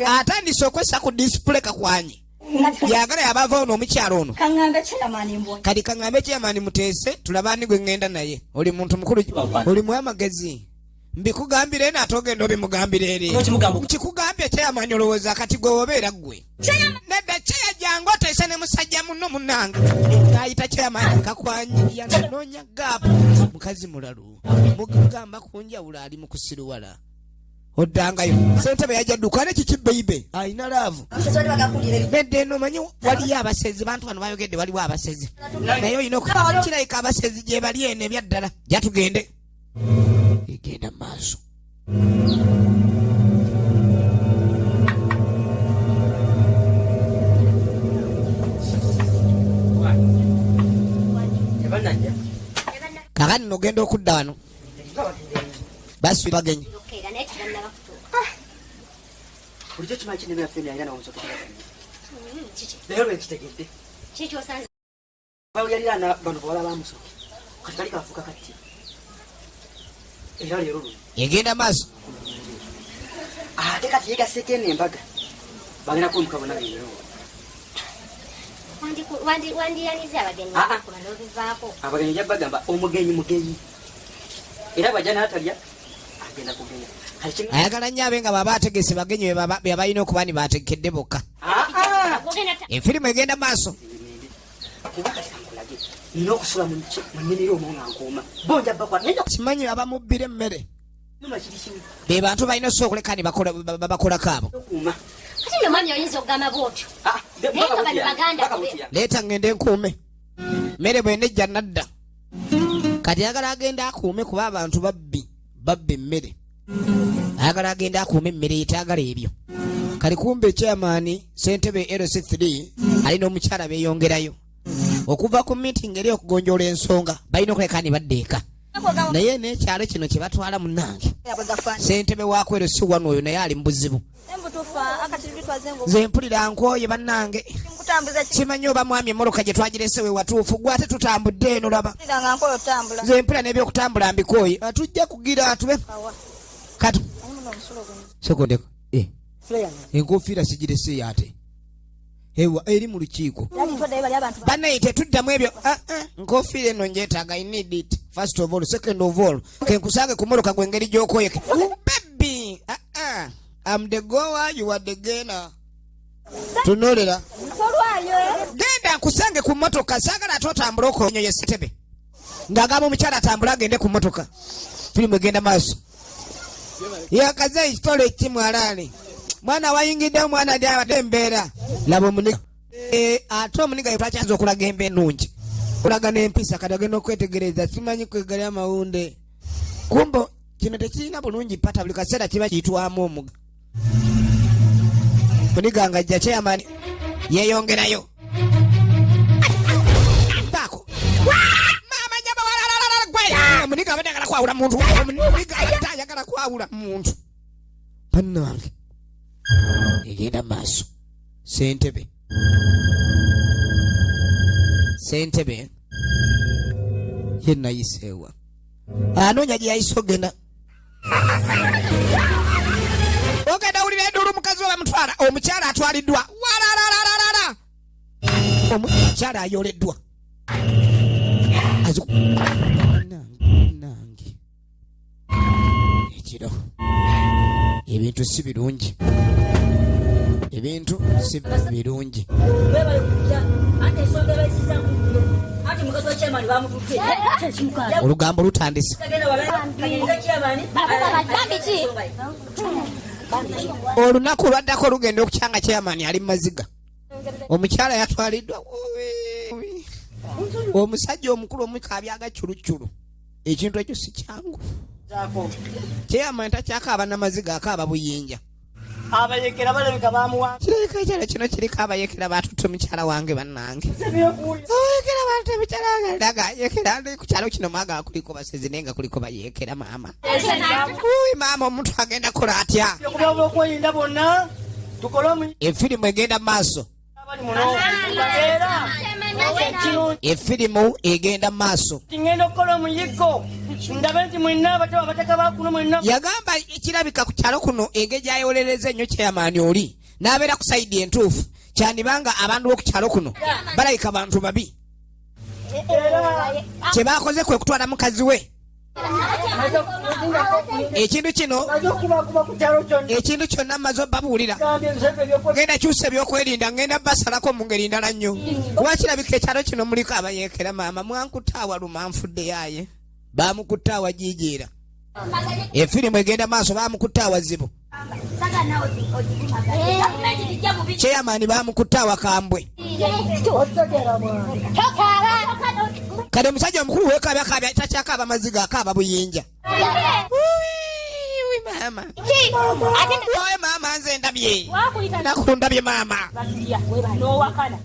atandise okwessa ku display kakwanyi yagala yabava ono omukyalo ono kati kaŋŋambe kyeyamaani muteese tulabani gwe ŋŋenda naye oli muntu mukulu oli mwamagezi mbikugambire naate ogenda obimugambira eri kikugambye kyeyamaani olowooza kati gwe wobeera ggwe nedda kyeyajanga oteese ne musajja muno munnanga n'ayita kyeyamaani kakwanyi yanoonya gaapu mukazi mulalu mugamba kunjawulo ali mu kusiruwala oddangayo ssentebe yajja dduka ne kiki beibe alina laavu nedda eno manyi waliyo abasezi bantu bano bayogedde waliwo abasezi naye olina kirabika abasezi gye bali eno ebyaddala jatugende egenda maaso kakati nogenda okudda wano basi bagenye bulijjo kimanyi kinemyaffe nayina nawonsokera naye olwekitegedde bayaliraana bano bawala bamusoke kati kali kafuuka katti era leero luno egenda maaso ate kati yegaseko eno embaga bagenda kumukabona leero wandiyanize abagenyi n'obivaako abagenyi jja bagamba omugenyi era bwajja n'atalya agenda kugenya ayagala nnyo abe nga baba ategese bagenyi be balina okuba ni bategekedde bokka efirimu egenda maaso kuba kati kankulage nina okusula mu nnimiro omwo nga nkuuma bonja bakwa kimanyi abamubbira emmere be bantu balina osa okuleka ni bakolako abo kati nno mwami oyinza okugamba bwotyo leeta ngende nkuume mmere bwenejja nadda kati agala agenda akuume kuba abantu babbi emmere ayagala agenda akuuma emmere yetaagala ebyo. Kali kumbe chairman Ssentebe LC3 alina omukyala beeyongerayo okuva ku meeting eri okugonjoola ensonga balina okuleka ne baddeeka. Naye n'ekyalo kino kye batwala munnange Ssentebe waako LC1 oyo naye ali mu buzibu. Nze mpulira nkooye bannange. Simanyi oba mwami emmoloka gye twagirese we watuufu gwe ate tutambudde eno laba. Nze mpulira n'ebyokutambula mbikooye atujja kugira atube katu sekondeko enkofiira sigirese ate ewa eri mu lukiiko bannaye tetuddamu ebyo nkofiira eno njeetaaga I need it first of all second of all kenkusange ku mmoloka gwe engeri gy'okooyeke baby I'm the goer you are the gainer. Tunolera genda nkusange ku mmotoka saagala ate otambula okonyoye Ssentebe ng'agamba omukyala atambula agende ku mmotoka firimu egenda maaso yakaza ekitole ekimwalaale mwana wayingidde omwana ali abadde embeera laba omuniga ate omuniga ye twakyanza okulaga emba ennungi kulaga n'empisa kati agenda okwetegereza simanyi kwegali amawunde kumbo kino tekirina bulungi pata buli kaseera kiba kiyitwamu omuga muniga nga ajja chairman yeeyongerayo baako mama nyaba walalalala gwe omuniga abadde agala kwawula muntu omuniga abadde ayagala kwawula muntu bannange egenda maaso Ssentebe ye nayiseewa anoonya gye yayise ogenda owulira enduulu mukazi we bamutwala omukyala atwaliddwa walalalalala omukyala ayoleddwa nange ekiro ebintu si birungi olugambo lutandise olunaku lwaddako lugenda okukyanga chairman ali mu maziga omukyala yatwaliddwa omusajja omukulu omukabyaga culuculu ekintu ekyo si kyangu chairman takyakaaba namaziga akaaba buyinja abayekera balabika bamuwa kirabika ekyalo kino kiriko abayekera batutte omukyala wange bannange oyekera batutte omukyala wange ndaga yekera ndi ku kyalo kino maaga kuliko basezi naye nga kuliko bayekera maama maama omuntu agenda kola atya okweyinda bonna tukole efirimu egenda maaso efirimu egenda maaso tingenda okukola omuyiggo ndabe nti mwenna abataba abataka bakuno mwenna yagamba ekirabika ku kyalo kuno engeri gyayolereza ennyo chairman oli n'abeera ku sayidi entuufu kyandibanga abantu b'oku kyalo kuno balayika bantu babi kye baakoze kwe kutwala mukazi we ekintu kyonna mmaze obbabuulira ngenda kyusa ebyokwerinda ngenda basalako mu ngeri ndala nnyo kuba kirabika ekyalo kino muliko abayekera maama mwankutaawa lumanfudde yaaye bamukutaawa jiijiira efirimu egenda maaso bamukutaawa zibu chairman bamukutaawa kambwe kale omusajja omukulu wekaabyakaabya takyakaaba maziga akaaba buyinja maama owe maama nze ndabye nakundabye maama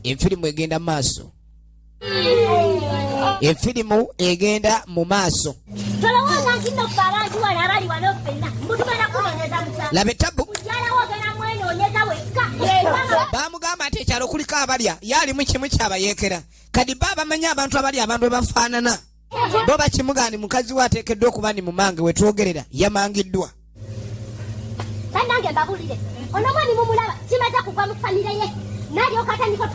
efirimu egenda maaso efirimu egenda mu maaso laba etabu bamugamba nti ekyalo kuliko abalya yaalimu kimu kyabayekera kadi ba bamanyi abantu abalya abantu bebafaanana bo bakimugandi mukazi we ateekeddwa okuba ni mumange wetwogerera yamangiddwa bannange mbabulire ono mwani mumulaba kimaze kugwa mu famire ye nalyoka atandika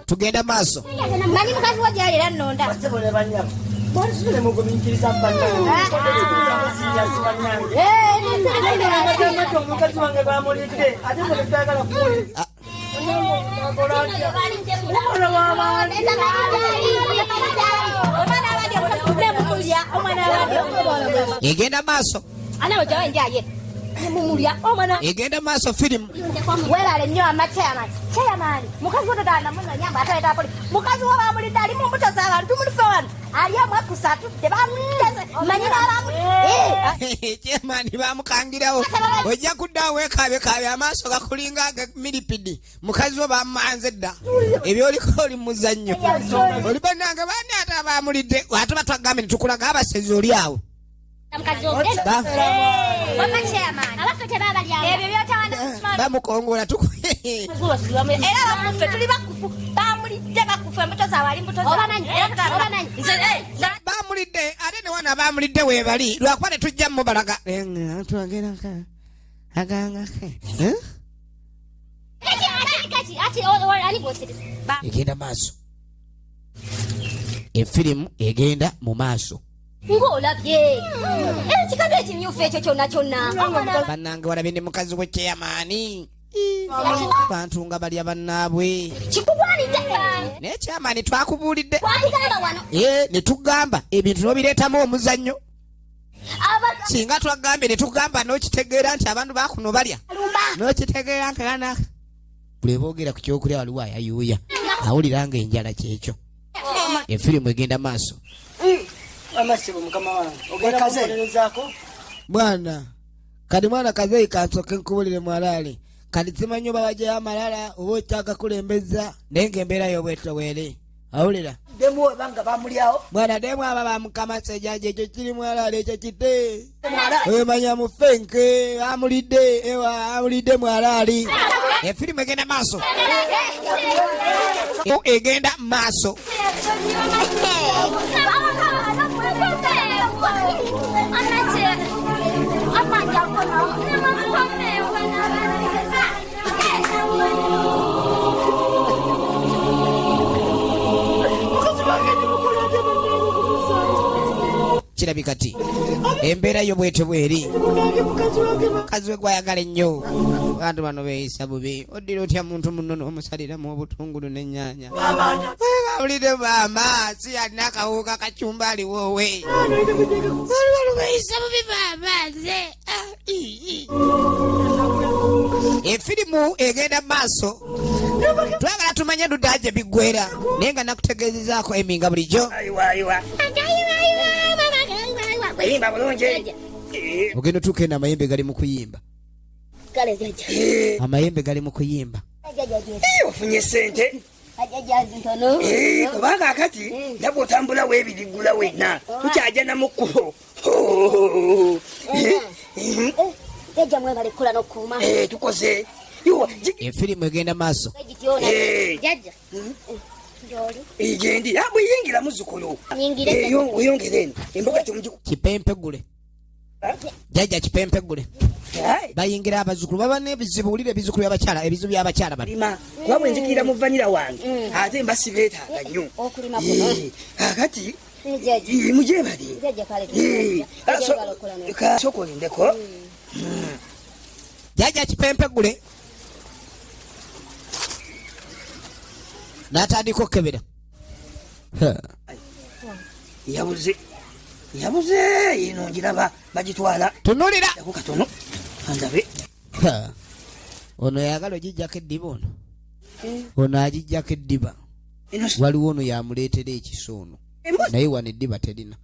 tugenda maaso manyi mukazi wo gyali era nnonda omukazi wange bamulidde ate mwe tetwagala kuwulira egenda maaso anawe jawe njaye mumulya omwana egenda maaso firimu welale nnyo chairman mukazi wo tatana muno nyamba ataleeta poli mukazi wo bamulidde ali mu mbuto z'abantu mulife wano ali omwakusa atudde bamuteze manyira abamu chairman bamukangirawo ojja kuddawo weekaabekaabe amaaso gakulinga aga milipidi mukazi wo bamumanze dda ebyoliko oli muzannyo oli bannange baani ate abamulidde ate batwagambe netukulaga abasezi oli awo bamukongola bamulidde ate newana bamulidde webali lwakuba netujja mubalaga egenda maaso efirimu egenda mu maaso ng'olabye ekikaga ekimyufu ekyo kyonna kyonna bannange walabye ne mukazi we chairman bantu nga balya bannaabwe kikugwanidde naye chairman twakubuulidde twagamba wano ne tugamba ebintu nobireetamu omuzannyo singa twagambye ne tugamba n'okitegeera nti abantu bakuno balya n'okitegeera nkagana buli boogera ku kyokulya waliwo ayayuuya awulira nga enjala kyekyo efirimu egenda maaso amasibo mukama wange ogenda kukolerezaako mwana kati mwana kazeyi kansoke nkubulire mwalaali kati simanyi oba wajjayo amalala oba okyaka kulembeza naye ng'embeera y'obwetto weeri awulira demu webanga bamulyawo mwana demu aba bamukamasa ejanja ekyo kiri mwalaali ekyo kite wemanya mufenke amulidde ewa amulidde mwalaali efirimu egenda maaso egenda maaso kirabika ti embeera yo bwete bweri mukazi we gwayagala ennyo bantu bano beeyisa bubi oddira otya muntu muno n'omusaliramu obutungulu n'ennyaanya bawulire maama si alina akawuka kacumbaali woowe waliwo beeyisa bubi maama nze efirimu egenda maaso twagala tumanye dudaaje biggwera naye nga nakutegeezezaako eminga bulijjo Bayimba bulungi. ogenda otuuka amayembe gali mu kuyimba amayembe gali mu kuyimba Ofunye sente. Kubanga akati nabwe otambula weebirigula wenna tukyaja na mukkubo. Tukoze efirimu egenda maaso egendi abweyingira muzzukulu oyongere eno emboga kyomugiku kipempegule jajja kipempegule bayingira abazukulu baba n'ebizibu wulira ebizukulu byabakyala ebizibu byabakyala balima kuba bwe nzikirira mu vanira wange ate mba sibeetaaga nnyo kakati mujebali sokolindeko jajja kipempegule n'atandika okebera yabuze eno ngiraba bagitwala tunulira katono andabe ono yagala ogijjako eddiba ono agijjako eddiba waliwo ono yamuleetera ekiso ono naye wano eddiba terina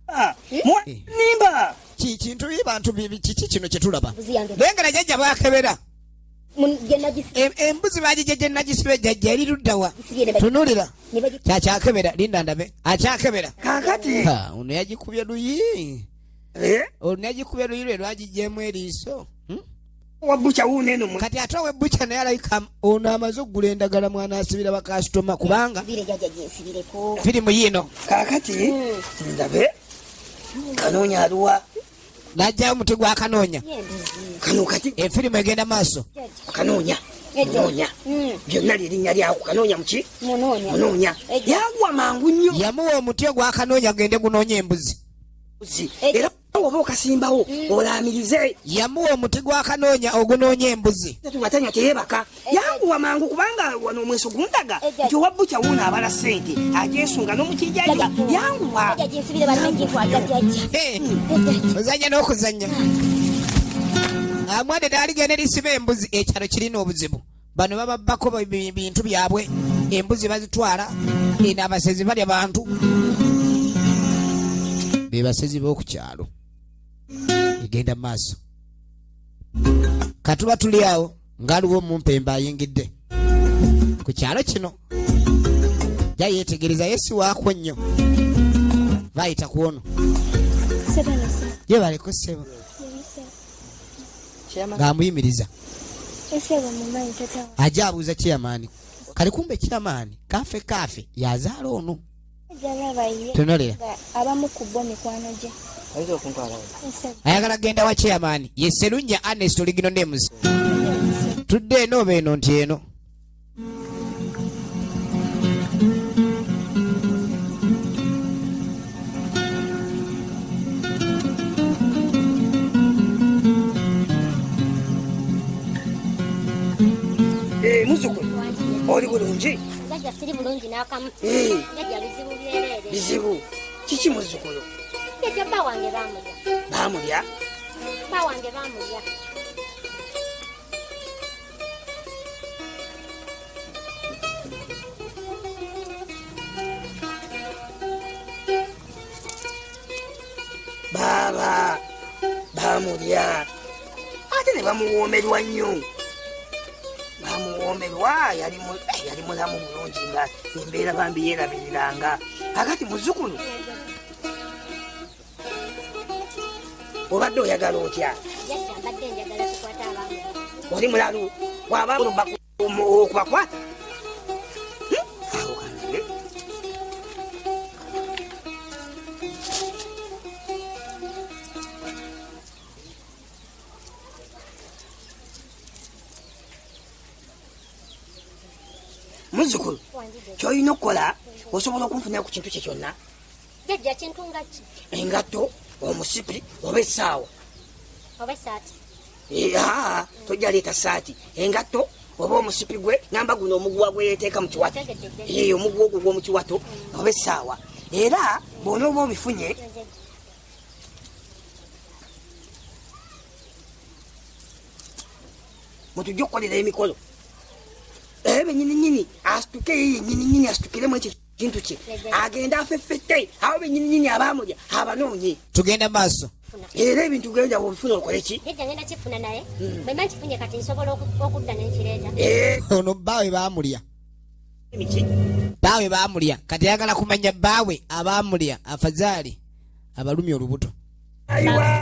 nimba kintu bantu kiki kino kyetulaba naye nga najjajja bwakebera embuzi bagijja nagisibe jjajja eri luddawa tunulira kyakyakebera linda ndabe akyakebera kakati ono yagikubye luyi ono yagikubye luyi lwe lwagijjemu eriiso wabucha wuno eno kati ate owebucha naye alayika ono amaze okugula endagala mwana asibira bakasitoma kubanga firimu yiino kakati ndabe kanoonya aluwa najjayo omuti gwa kanoonya kano kati efirimu egenda maaso kanoonya byonna lyerinnya lyako kanoonya muki munoonya yagwa mangu nnyo yamuwa omuti ogwa kanoonya gende gunoonya embuzi era oba okasimbawo olaamirize yamuwa omuti gwa kanoonya ogunoonya embuzi tubatanya teyebaka yanguwa mangu kubanga wano omweso gundaga nti owabbuca wuuno abala ssente ajesunga n'omukijjajja yanguwa ozanya n'okuzanya Amwade dali gene lisibe embuzi ekyalo kirina obuzibu. Bano bababbako bintu byabwe. Embuzi bazitwala. Ina abasezi bali abantu. Bebasezi b'oku kyalo. Egenda maaso. Katuba tuli awo ngaliwo mumpemba ayingidde. Ku kyalo kino. Ja yetegereza Yesu wako nnyo. Bayita kuono. Ye baliko ssebo. Ng'amuyimiriza. Ajja abuuza chairman. Kali kumbe chairman kafe yazaala ono. Tunolera. Abamu ku bo mikwano gye. Ayagala genda wa chairman. Ye Serunya Ernest Oligino Names. Tudde eno beeno nti eno. Muzukulu oli bulungi? Jajja siri bulungi n'akamu. Jajja bizibu byerere. Bizibu kiki muzukulu? Jajja bba wange baamulya. Baamulya? Bba wange baamulya. Baba baamulya ate ne bamuwoomerwa nnyo. Bamuwoomerwa yali mulamu bulungi nga embeera bambi yeerabiriranga. Akati muzukulu obadde oyagala otya? Jajja mbadde njagala kukwata abamu. Oli mulalu waba okubakwata? Muzukulu kyolina okukola osobola okunfunira ku kintu kye kyonna. Jajja kintu nga ki? Engatto, omusipi oba essaawa. Oba essaati. Tojja leeta saati. Engatto oba omusipi gwe ngamba guno omuguwa gwe yeeteeka mu kiwato. Omuguwa ogwo gw'omu kiwato oba essaawa. Era bw'onooba obifunye mutujja okukolera emikolo. Benyininyini asituke yenyininyini asitukiremu ekyo kintu kye agenda afeffette abo benyininyini abaamulya abanoonye. Tugenda maaso. Era ebintu genda bwobifuna okole ki? Jajja ngenda kifuna naye. Bwe mba nkifunye kati nsobola okudda n'enkireeta. Ono baawe baamulya. Emiki? Baawe baamulya. Kati ayagala kumanya baawe abaamulya afazaali abalumya olubuto.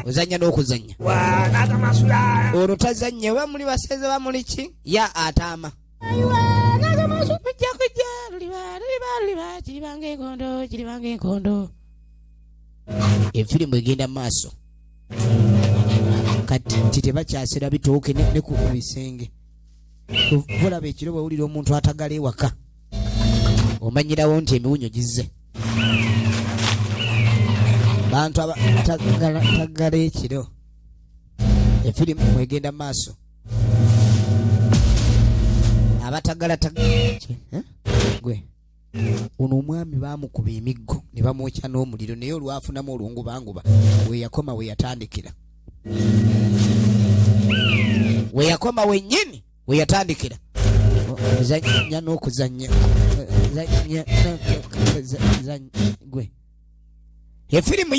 Ozanya n'okuzanya. N'agamasula. Ono tazanye bamuli baseze bamuli ki? Ya ataama. Efirimu egenda maaso. Kati tebakyasera bitooke ne ku bisenge. Olaba ekiro bw'owulira omuntu atagala ewaka omanyirawo nti emiwunyo gizze. Bantu abatagala ekiro. Efirimu egenda maaso. Abatagala gwe ono omwami baamukuba emiggo ne bamwokya n'omuliro naye olwafunamu olwungubanguba weyakoma weyatandikira. Weyakoma wennyini weyatandikira. Zanya n'okuzanya. Gwe efirimu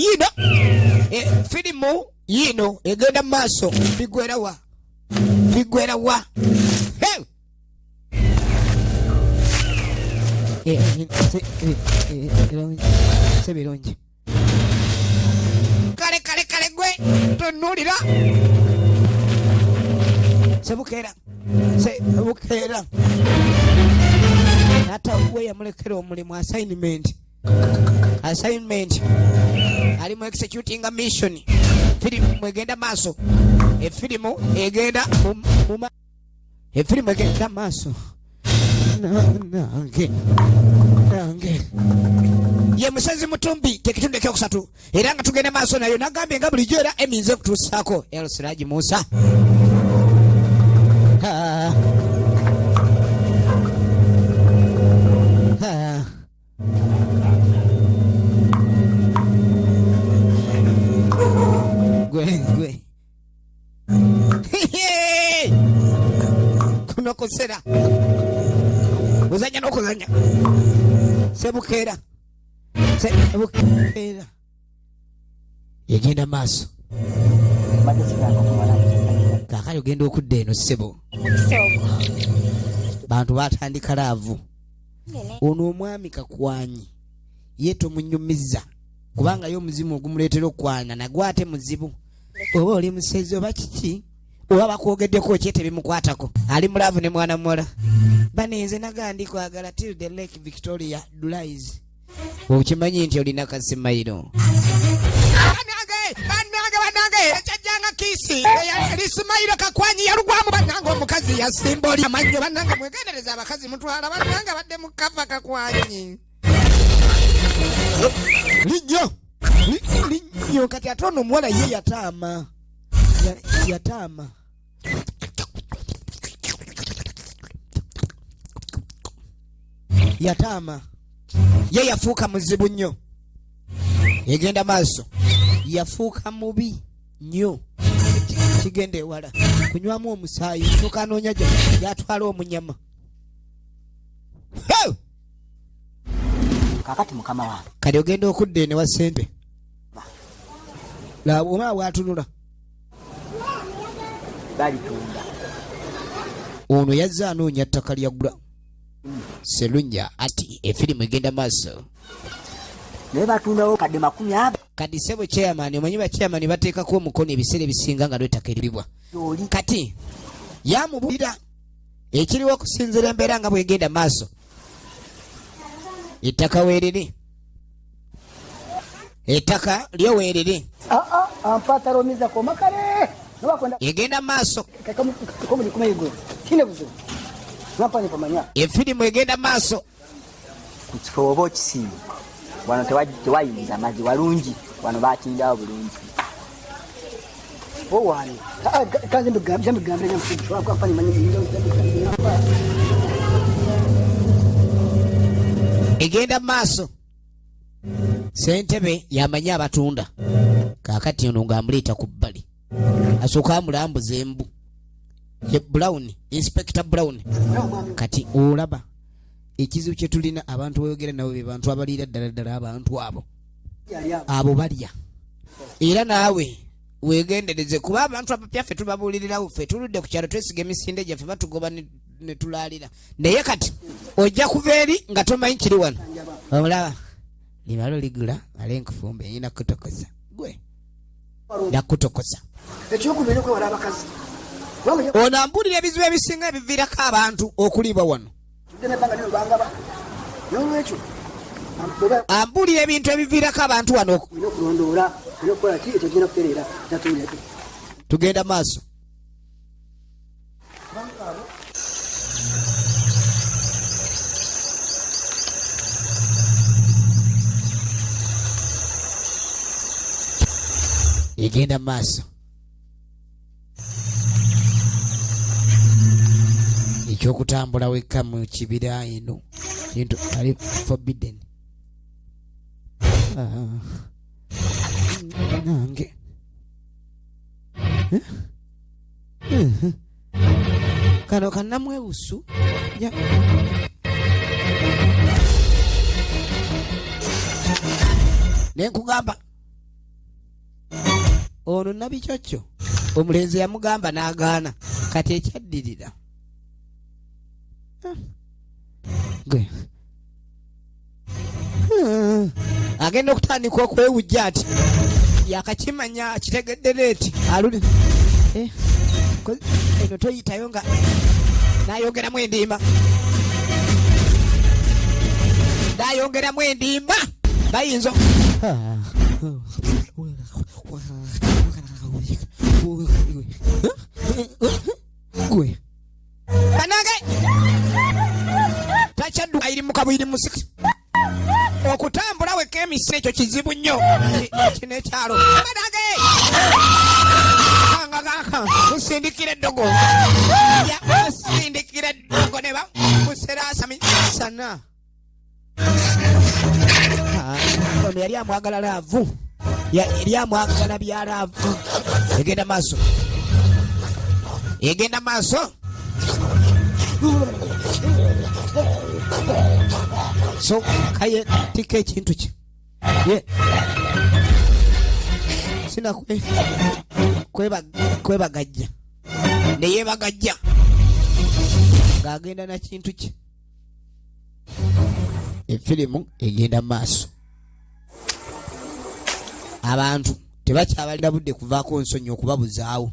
yino egenda mu maaso. Bigwera wa sebirungi kale gwe tonulira sebukeera ata we yamulekera omulimu assignment alimu executing a mission. Firimu egenda maaso. Efirimu egenda maaso. Nange ye musezi mutumbi tekitundu ekyokusatu era nga tugenda maaso nayo nagambye nga bulijjo era eminze okutuusaako Elsiraji Musa. Gwe nokosera uzanya nokuzanya sebukera yegenda maaso kakali ogenda okudda eno ssebo bantu batandika laavu ono omwami Kakwanyi ye tomunyumiza kubanga yo omuzimu ogumuleetera okwana nagwo ate muzibu oba oli musezi oba kiki oba bakwogeddeko kyete bimukwatako ali mulaavu ne mwana muwala banenze nagandi kwagala till the Lake Victoria dries okimanyi nti olina kasimayiro banange ekyajjanga kiisi erisimayiro Kakwanyi yalugwamu banange omukazi yasimba oli amanyo banange mwegendereza abakazi mutwala banange badde mukava Kakwanyi linyo kati atono omuwala ye yataama ye yafuuka muzibu nnyo egenda maaso yafuuka mubi nnyo kigenda ewala kunywamu omusaayi fuuka anoonya yatwala omunyama kakati mukama wange kati ogenda okudda ene wa ssente laba omala bwatunula balitunda ono yazze anoonya ttaka lyagula Selunya ati efirimu egenda maaso naye batundawo kadde 40 kati sebo chairman omanyi ba chairman bateekako omukono ebiseera ebisinga nga lwetaka eribwa kati yamubulira ekiriwo okusinzira embeera nga bwegenda maaso ettaka weeriri ettaka lyo weeriri ampata romiza ko makare egenda maaso kine buzibu napani pamanya efirimu egenda maaso ku kifo oba okisiimu wano tewayinza amazzi walungi wano batindawo bulungi owani kazi mbigambire nyamusiwakwapani manyi egenda maaso ssentebe yamanyi abatunda kakati ono ng'amuleeta ku bbali asooka amulambuza embu ye Brown, Inspector Brown kati olaba ekizibu kye tulina abantu boyogera nabo be bantu abaliira ddala abantu abo balya era naawe wegendereze kuba abantu abapya ffe tubabuulirirawo ffe tuludde ku kyalo twesiga emisinde gyaffe batugoba ne tulaalira naye kati ojja kuva eri nga tomanyi kiri wano olaba libalo ligula alenkufumbe nyina kutokoza gwe nakutokoza ekyokubiri okwewala abakazi ono ambulira ebizibu ebisinga ebiviirako abantu okuliibwa wano nolwekyo ambulira ebintu ebiviirako abantu wano okulondoola okukola ki ekyo gina kutereera natuleko tugenda maaso egenda maaso ekyokutambula wekka mu kibira eno kintu ali forbidden nange kano kannamwewusu nenkugamba ono nabikyokyo omulenzi yamugamba n'agaana kati ekyaddirira agenda okutandika okwewujja ati yakakimanya akitegedde leeti aluli eno toyitayo nga nayongeramu endimba bayinza gwe banange takyadduka iri mukabwiri musiki okutambula weka emisi ekyo kizibu nnyo kino ekyalo banange kangagaka musindikira eddogo musindikira eddogo ne bamuserasami sana ono yali amwagala laavu yali amwagala byalaavu egenda maaso So kaye tika ekintu ki ye sina kwebagajja neyebagajja ng'agenda na kintu ki. Efirimu egenda maaso. Abantu tebakyabalira budde kuvaako nsonyi okubabuzaawo.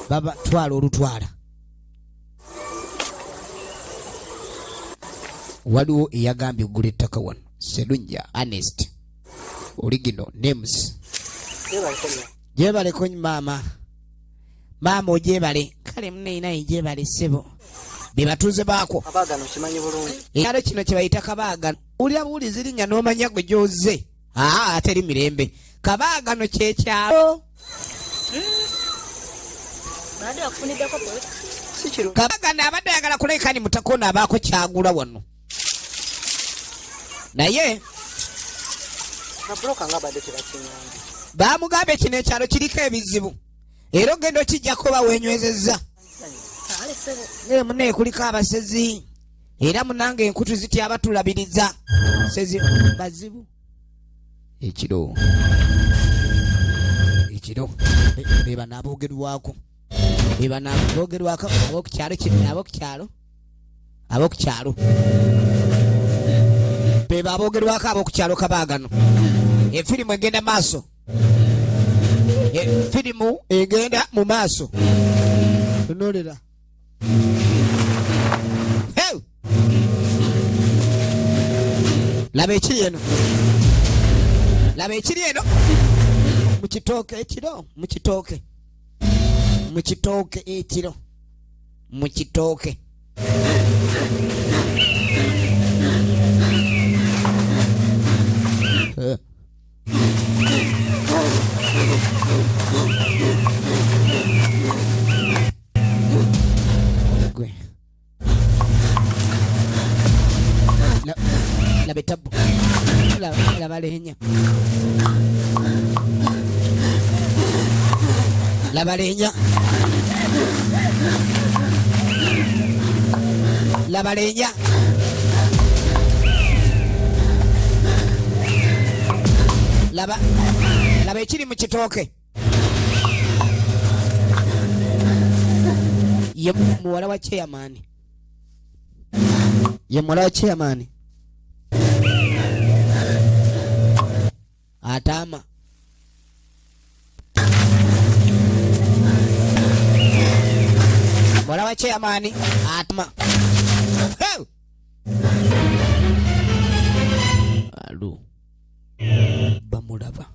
Baba twala olutwala. Waliwo eyagambye oggula ettaka wano. Serunja Ernest. Original names. Jebaleko maama. Maama ojebale. Kale munneina ejebale ssebo. Bebatuuze baako. Kabaagano kimanyi bulungi. Ekyaalo kino kye bayita Kabaagano. Ulya buwulizi linnya n'omanya gwe gy'ozze. Ateri mirembe. Kabaagano kye kyalo. Kabaagano abadde ayagala kuleka ni mutakoona abaako kyagula wano. Naye bamugambye kino ekyalo kiriko ebizibu. Era ogenda okijjako bawenywezezza. Mune kuliko abasezi. Era munange enkutu ziti abatulabiriza. Sezi bazibu. Ekiro beba naboogerwako. Beba naboogerwako abokukyalo kino abokukyalo. Beba aboogerwako abokukyalo Kabaagano. Efirimu egenda maaso. Efirimu egenda mu maaso. Tunoolera. Hey! Laba ekiri eno. Laba ekiri eno. Mukitooke ekiro. Mukitooke ekiro. Mukitooke. Laba etabu. Laba leenya. Laba leenya. Laba leenya. Laba ekiri mu kitooke. Ye muwala wa chairman. Ye muwala wa chairman. Atama. Muwala wa chairman atama. Hey! Alu. Bamulaba.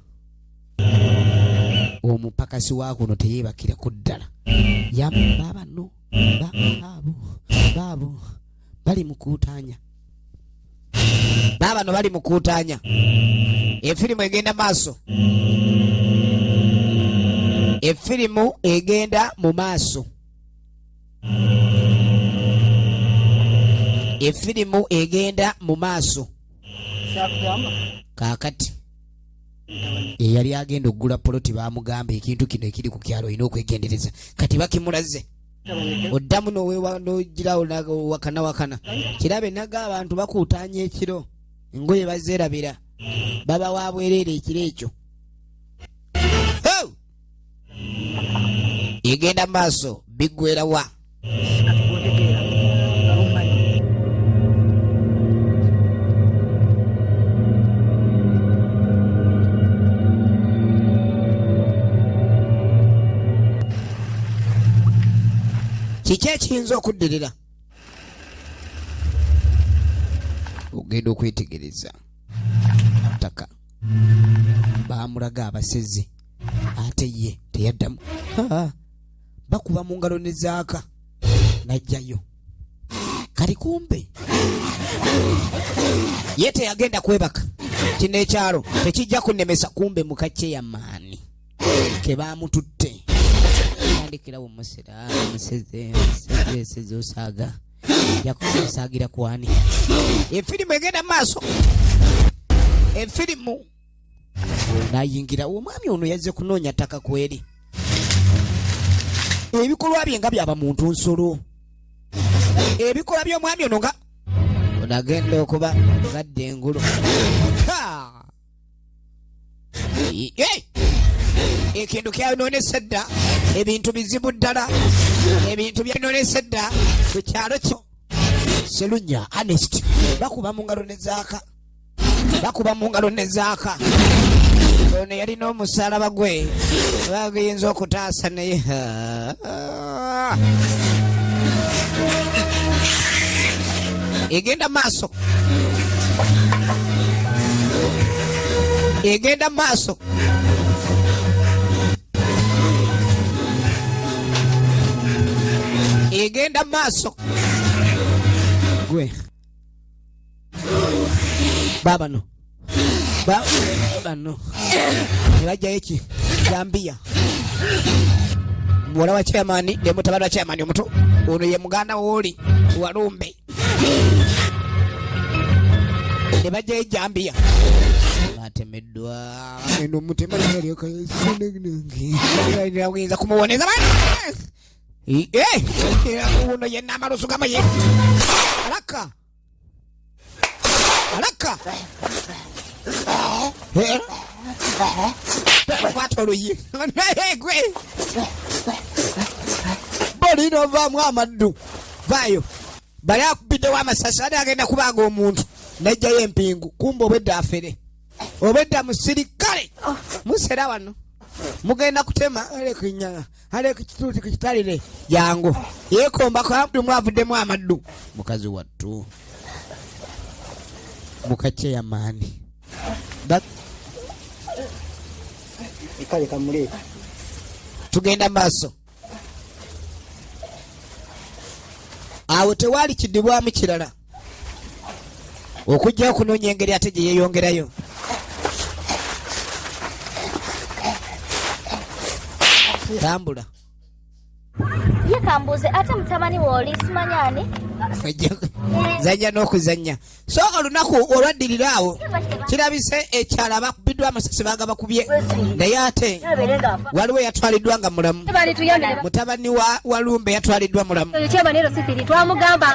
Omupakasi wakuno teyeebakira kuddala. Baba no. Baabo. Bali mukuutanya. Baba no bali mukuutanya. Efirimu egenda maaso. Efirimu egenda mu maaso. Efirimu egenda mu maaso. Kaakati eyali agenda oggula poloti bamugamba ekintu kino ekiri ku kyalo olina okwegendereza. Kati bakimulaze. Oddamu n'ogirawo wakana. Kirabe naga abantu bakuutanya ekiro. Engoye bazeerabira. Baba wa bwereere ekiro ekyo. Egenda maaso biggwera wa. Kiki ekiyinza okuddirira? Ogenda okwetegereza. Ttaka baamulaga abasezi ate ye teyaddamu. Bakuba mu ngalo ne zaaka najjayo. Kali kumbe ye teyagenda kwebaka. Kino ekyalo tekijja kunnemesa. Kumbe mukacye ya maani ke baamututte. Andikirawo musera museze osaaga yakusaagira kwani. Efirimu egenda maaso. Efirimu nayingira. Omwami ono yazze kunoonya ttaka kweri. Ebikolwa bye nga byaba muntu nsolo. ebikola by'omwami ono nga onagenda okuba gadde engulu. Ekintu kyayononesa dda, ebintu bizibu ddala, ebintu byayononesa dda ku kyalo kyo. Selunya Honest bakuba mu ngalo ne zaaka, bakuba mu ngalo ne zaaka. Ono yalina omusalaba gwe bagiyinza okutaasa naye egenda maaso, egenda maaso. Egenda maaso gwe baba no nebajjayo eki Gambia. Muwala wa chairman ne mutabani wa chairman omuto ono ye muganda woli Walumbe ne bajjayo Gambia batemeddwa eno mutema yinza kumuwoneza uno yenna amalusu gamaye alaka kwatoluye gwe bolino vaamu amaddu vayo bali akubiddewo amasasi ate agenda kubanga omuntu najjayo empingu kumba obwedda afere obwedda musirikale musera wano mugenda kutema alekinyanga alekituuti kukitalire jangu yekomba kamdu mwavuddemu amaddu mukazi wattu mukache ya mani Ikale kamule tugenda maaso awo tewali kiddibwamu kirala okujja okunoonya engeri ate gye yeeyongerayo. Tambula ye kambuze ate mutamani woli simanyani zanya n'okuzanya. So olunaku olwaddirira awo kirabise ekyala bakubiddwa amasasi baga bakubye naye ate waliwo yatwaliddwa nga mulamu. Mutabani wa Walumbe yatwaliddwa mulamu.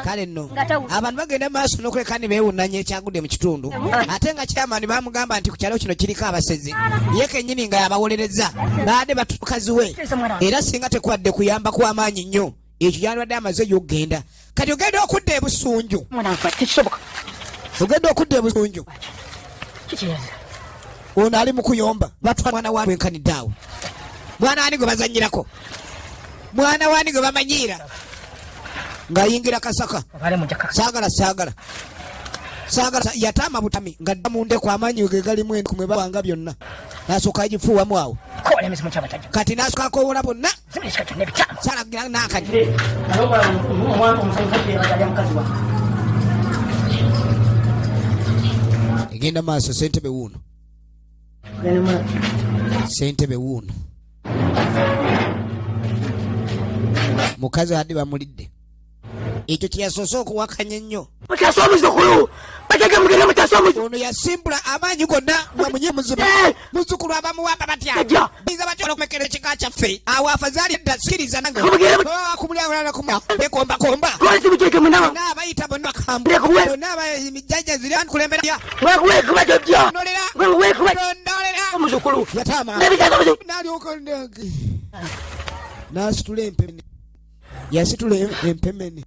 Kale nno abantu bagenda maaso n'okuleka ne beewunnanya ekyagudde mu kitundu ate nga chairman bamugamba nti ku kyalo kino kiriko abasezi ye kennyini nga yabawolereza baade batukazi we era singa tekwadde kuyamba kw'amaanyi nnyo ekyo yalwadde amaze y'okugenda kati ogenda okudda ebusunju ogenda okudda ebusunju ono ali mu kuyomba batwala mwana wa wenkanidde awo mwana wani gwe bazanyirako mwana wani gwe bamanyiira ng'ayingira kasaka saagala yataama butami nga dda mundeku amaanyi ge galimu enkumwe bawanga byonna nasooka agifuuwamu awo kati nasooka akoowola bonna salagira nakati egenda maaso. Ssentebe wuuno mukazi adi bamulidde ekyo kyeyasoose okuwakanya ennyo. Ono yasimbula amaanyi gonna nga munye muzzukulu abamuwamba batya biza batyola okumekera ekika kyaffe awo afazaali dda sikiriza nange bekombakomba bonna abayita bonna bakambula bonna emijjajja ziri ankulembera yataama nalyoka nasitula empemene yasitula empemene